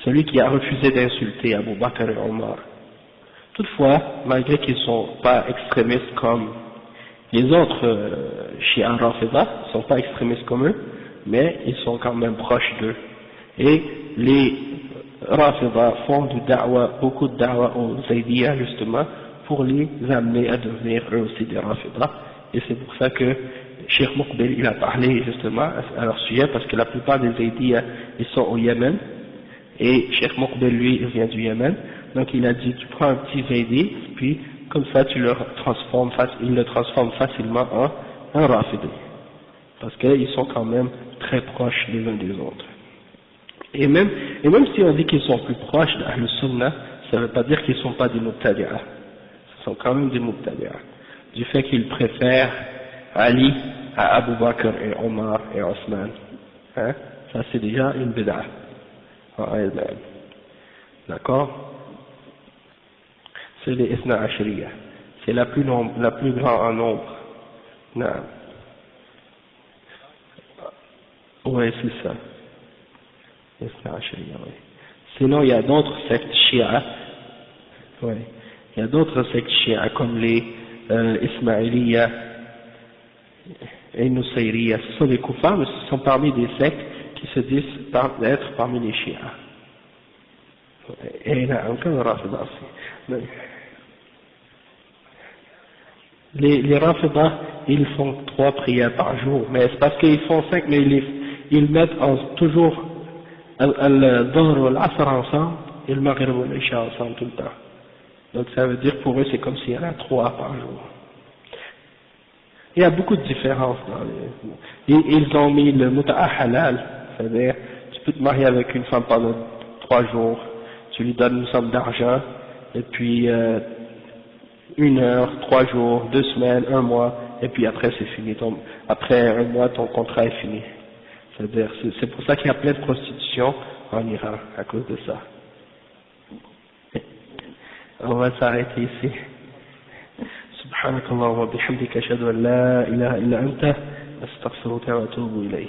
celui qui a refusé d'insulter Abu Bakr et Omar. Toutefois, malgré qu'ils ne sont pas extrémistes comme les autres Shia Rafida, ils ne sont pas extrémistes comme eux, mais ils sont quand même proches d'eux. Et les Rafida font du da'wa, beaucoup de da'wa aux Zaydiyya justement, pour les amener à devenir eux aussi des Rafida. Et c'est pour ça que Cheikh Muqbil il a parlé justement à leur sujet, parce que la plupart des Zaydiyya ils sont au Yémen, et Cheikh Muqbil lui il vient du Yémen, donc il a dit tu prends un petit Zaydi, puis comme ça il le transforme facilement en un Rafidi, parce qu'ils sont quand même très proches les uns des autres. Et même si on dit qu'ils sont plus proches d'Ahl Sunnah, ça ne veut pas dire qu'ils ne sont pas des Mubtadi'a. Ce sont quand même des Mubtadi'a. Du fait qu'ils préfèrent Ali à Abu Bakr et Omar et Osman. Hein? Ça c'est déjà une bid'a. D'accord? C'est les Ithna Ashriya. C'est la plus grande en nombre. Non. Oui, c'est ça. Sinon, il y a d'autres sectes chiites, il y a d'autres sectes chiites comme les Ismaïliya et Nusayriya. Ce sont des kuffars, mais ce sont parmi des sectes qui se disent d'être parmi les chiites. Et il y a encore un Rafida aussi. Les Rafida, ils font 3 prières par jour, mais c'est parce qu'ils font 5, mais ils mettent toujours al-Dhuhr ou al-Asr ensemble et le Maghrib ou l'Isha ensemble tout le temps. Donc ça veut dire pour eux c'est comme s'il y en a 3 par jour. Il y a beaucoup de différences dans ils ont mis le muta'a halal, c'est-à-dire tu peux te marier avec une femme pendant 3 jours, tu lui donnes une somme d'argent et puis 1 heure, 3 jours, 2 semaines, 1 mois et puis après c'est fini, après 1 mois ton contrat est fini. C'est-à-dire, c'est pour ça qu'il y a plein de prostitution en Iran, à cause de ça. On va s'arrêter ici. Subhanakallah wa bihamdika ashhadu an la ilaha illa anta astaghfiruka wa atubu ilayk.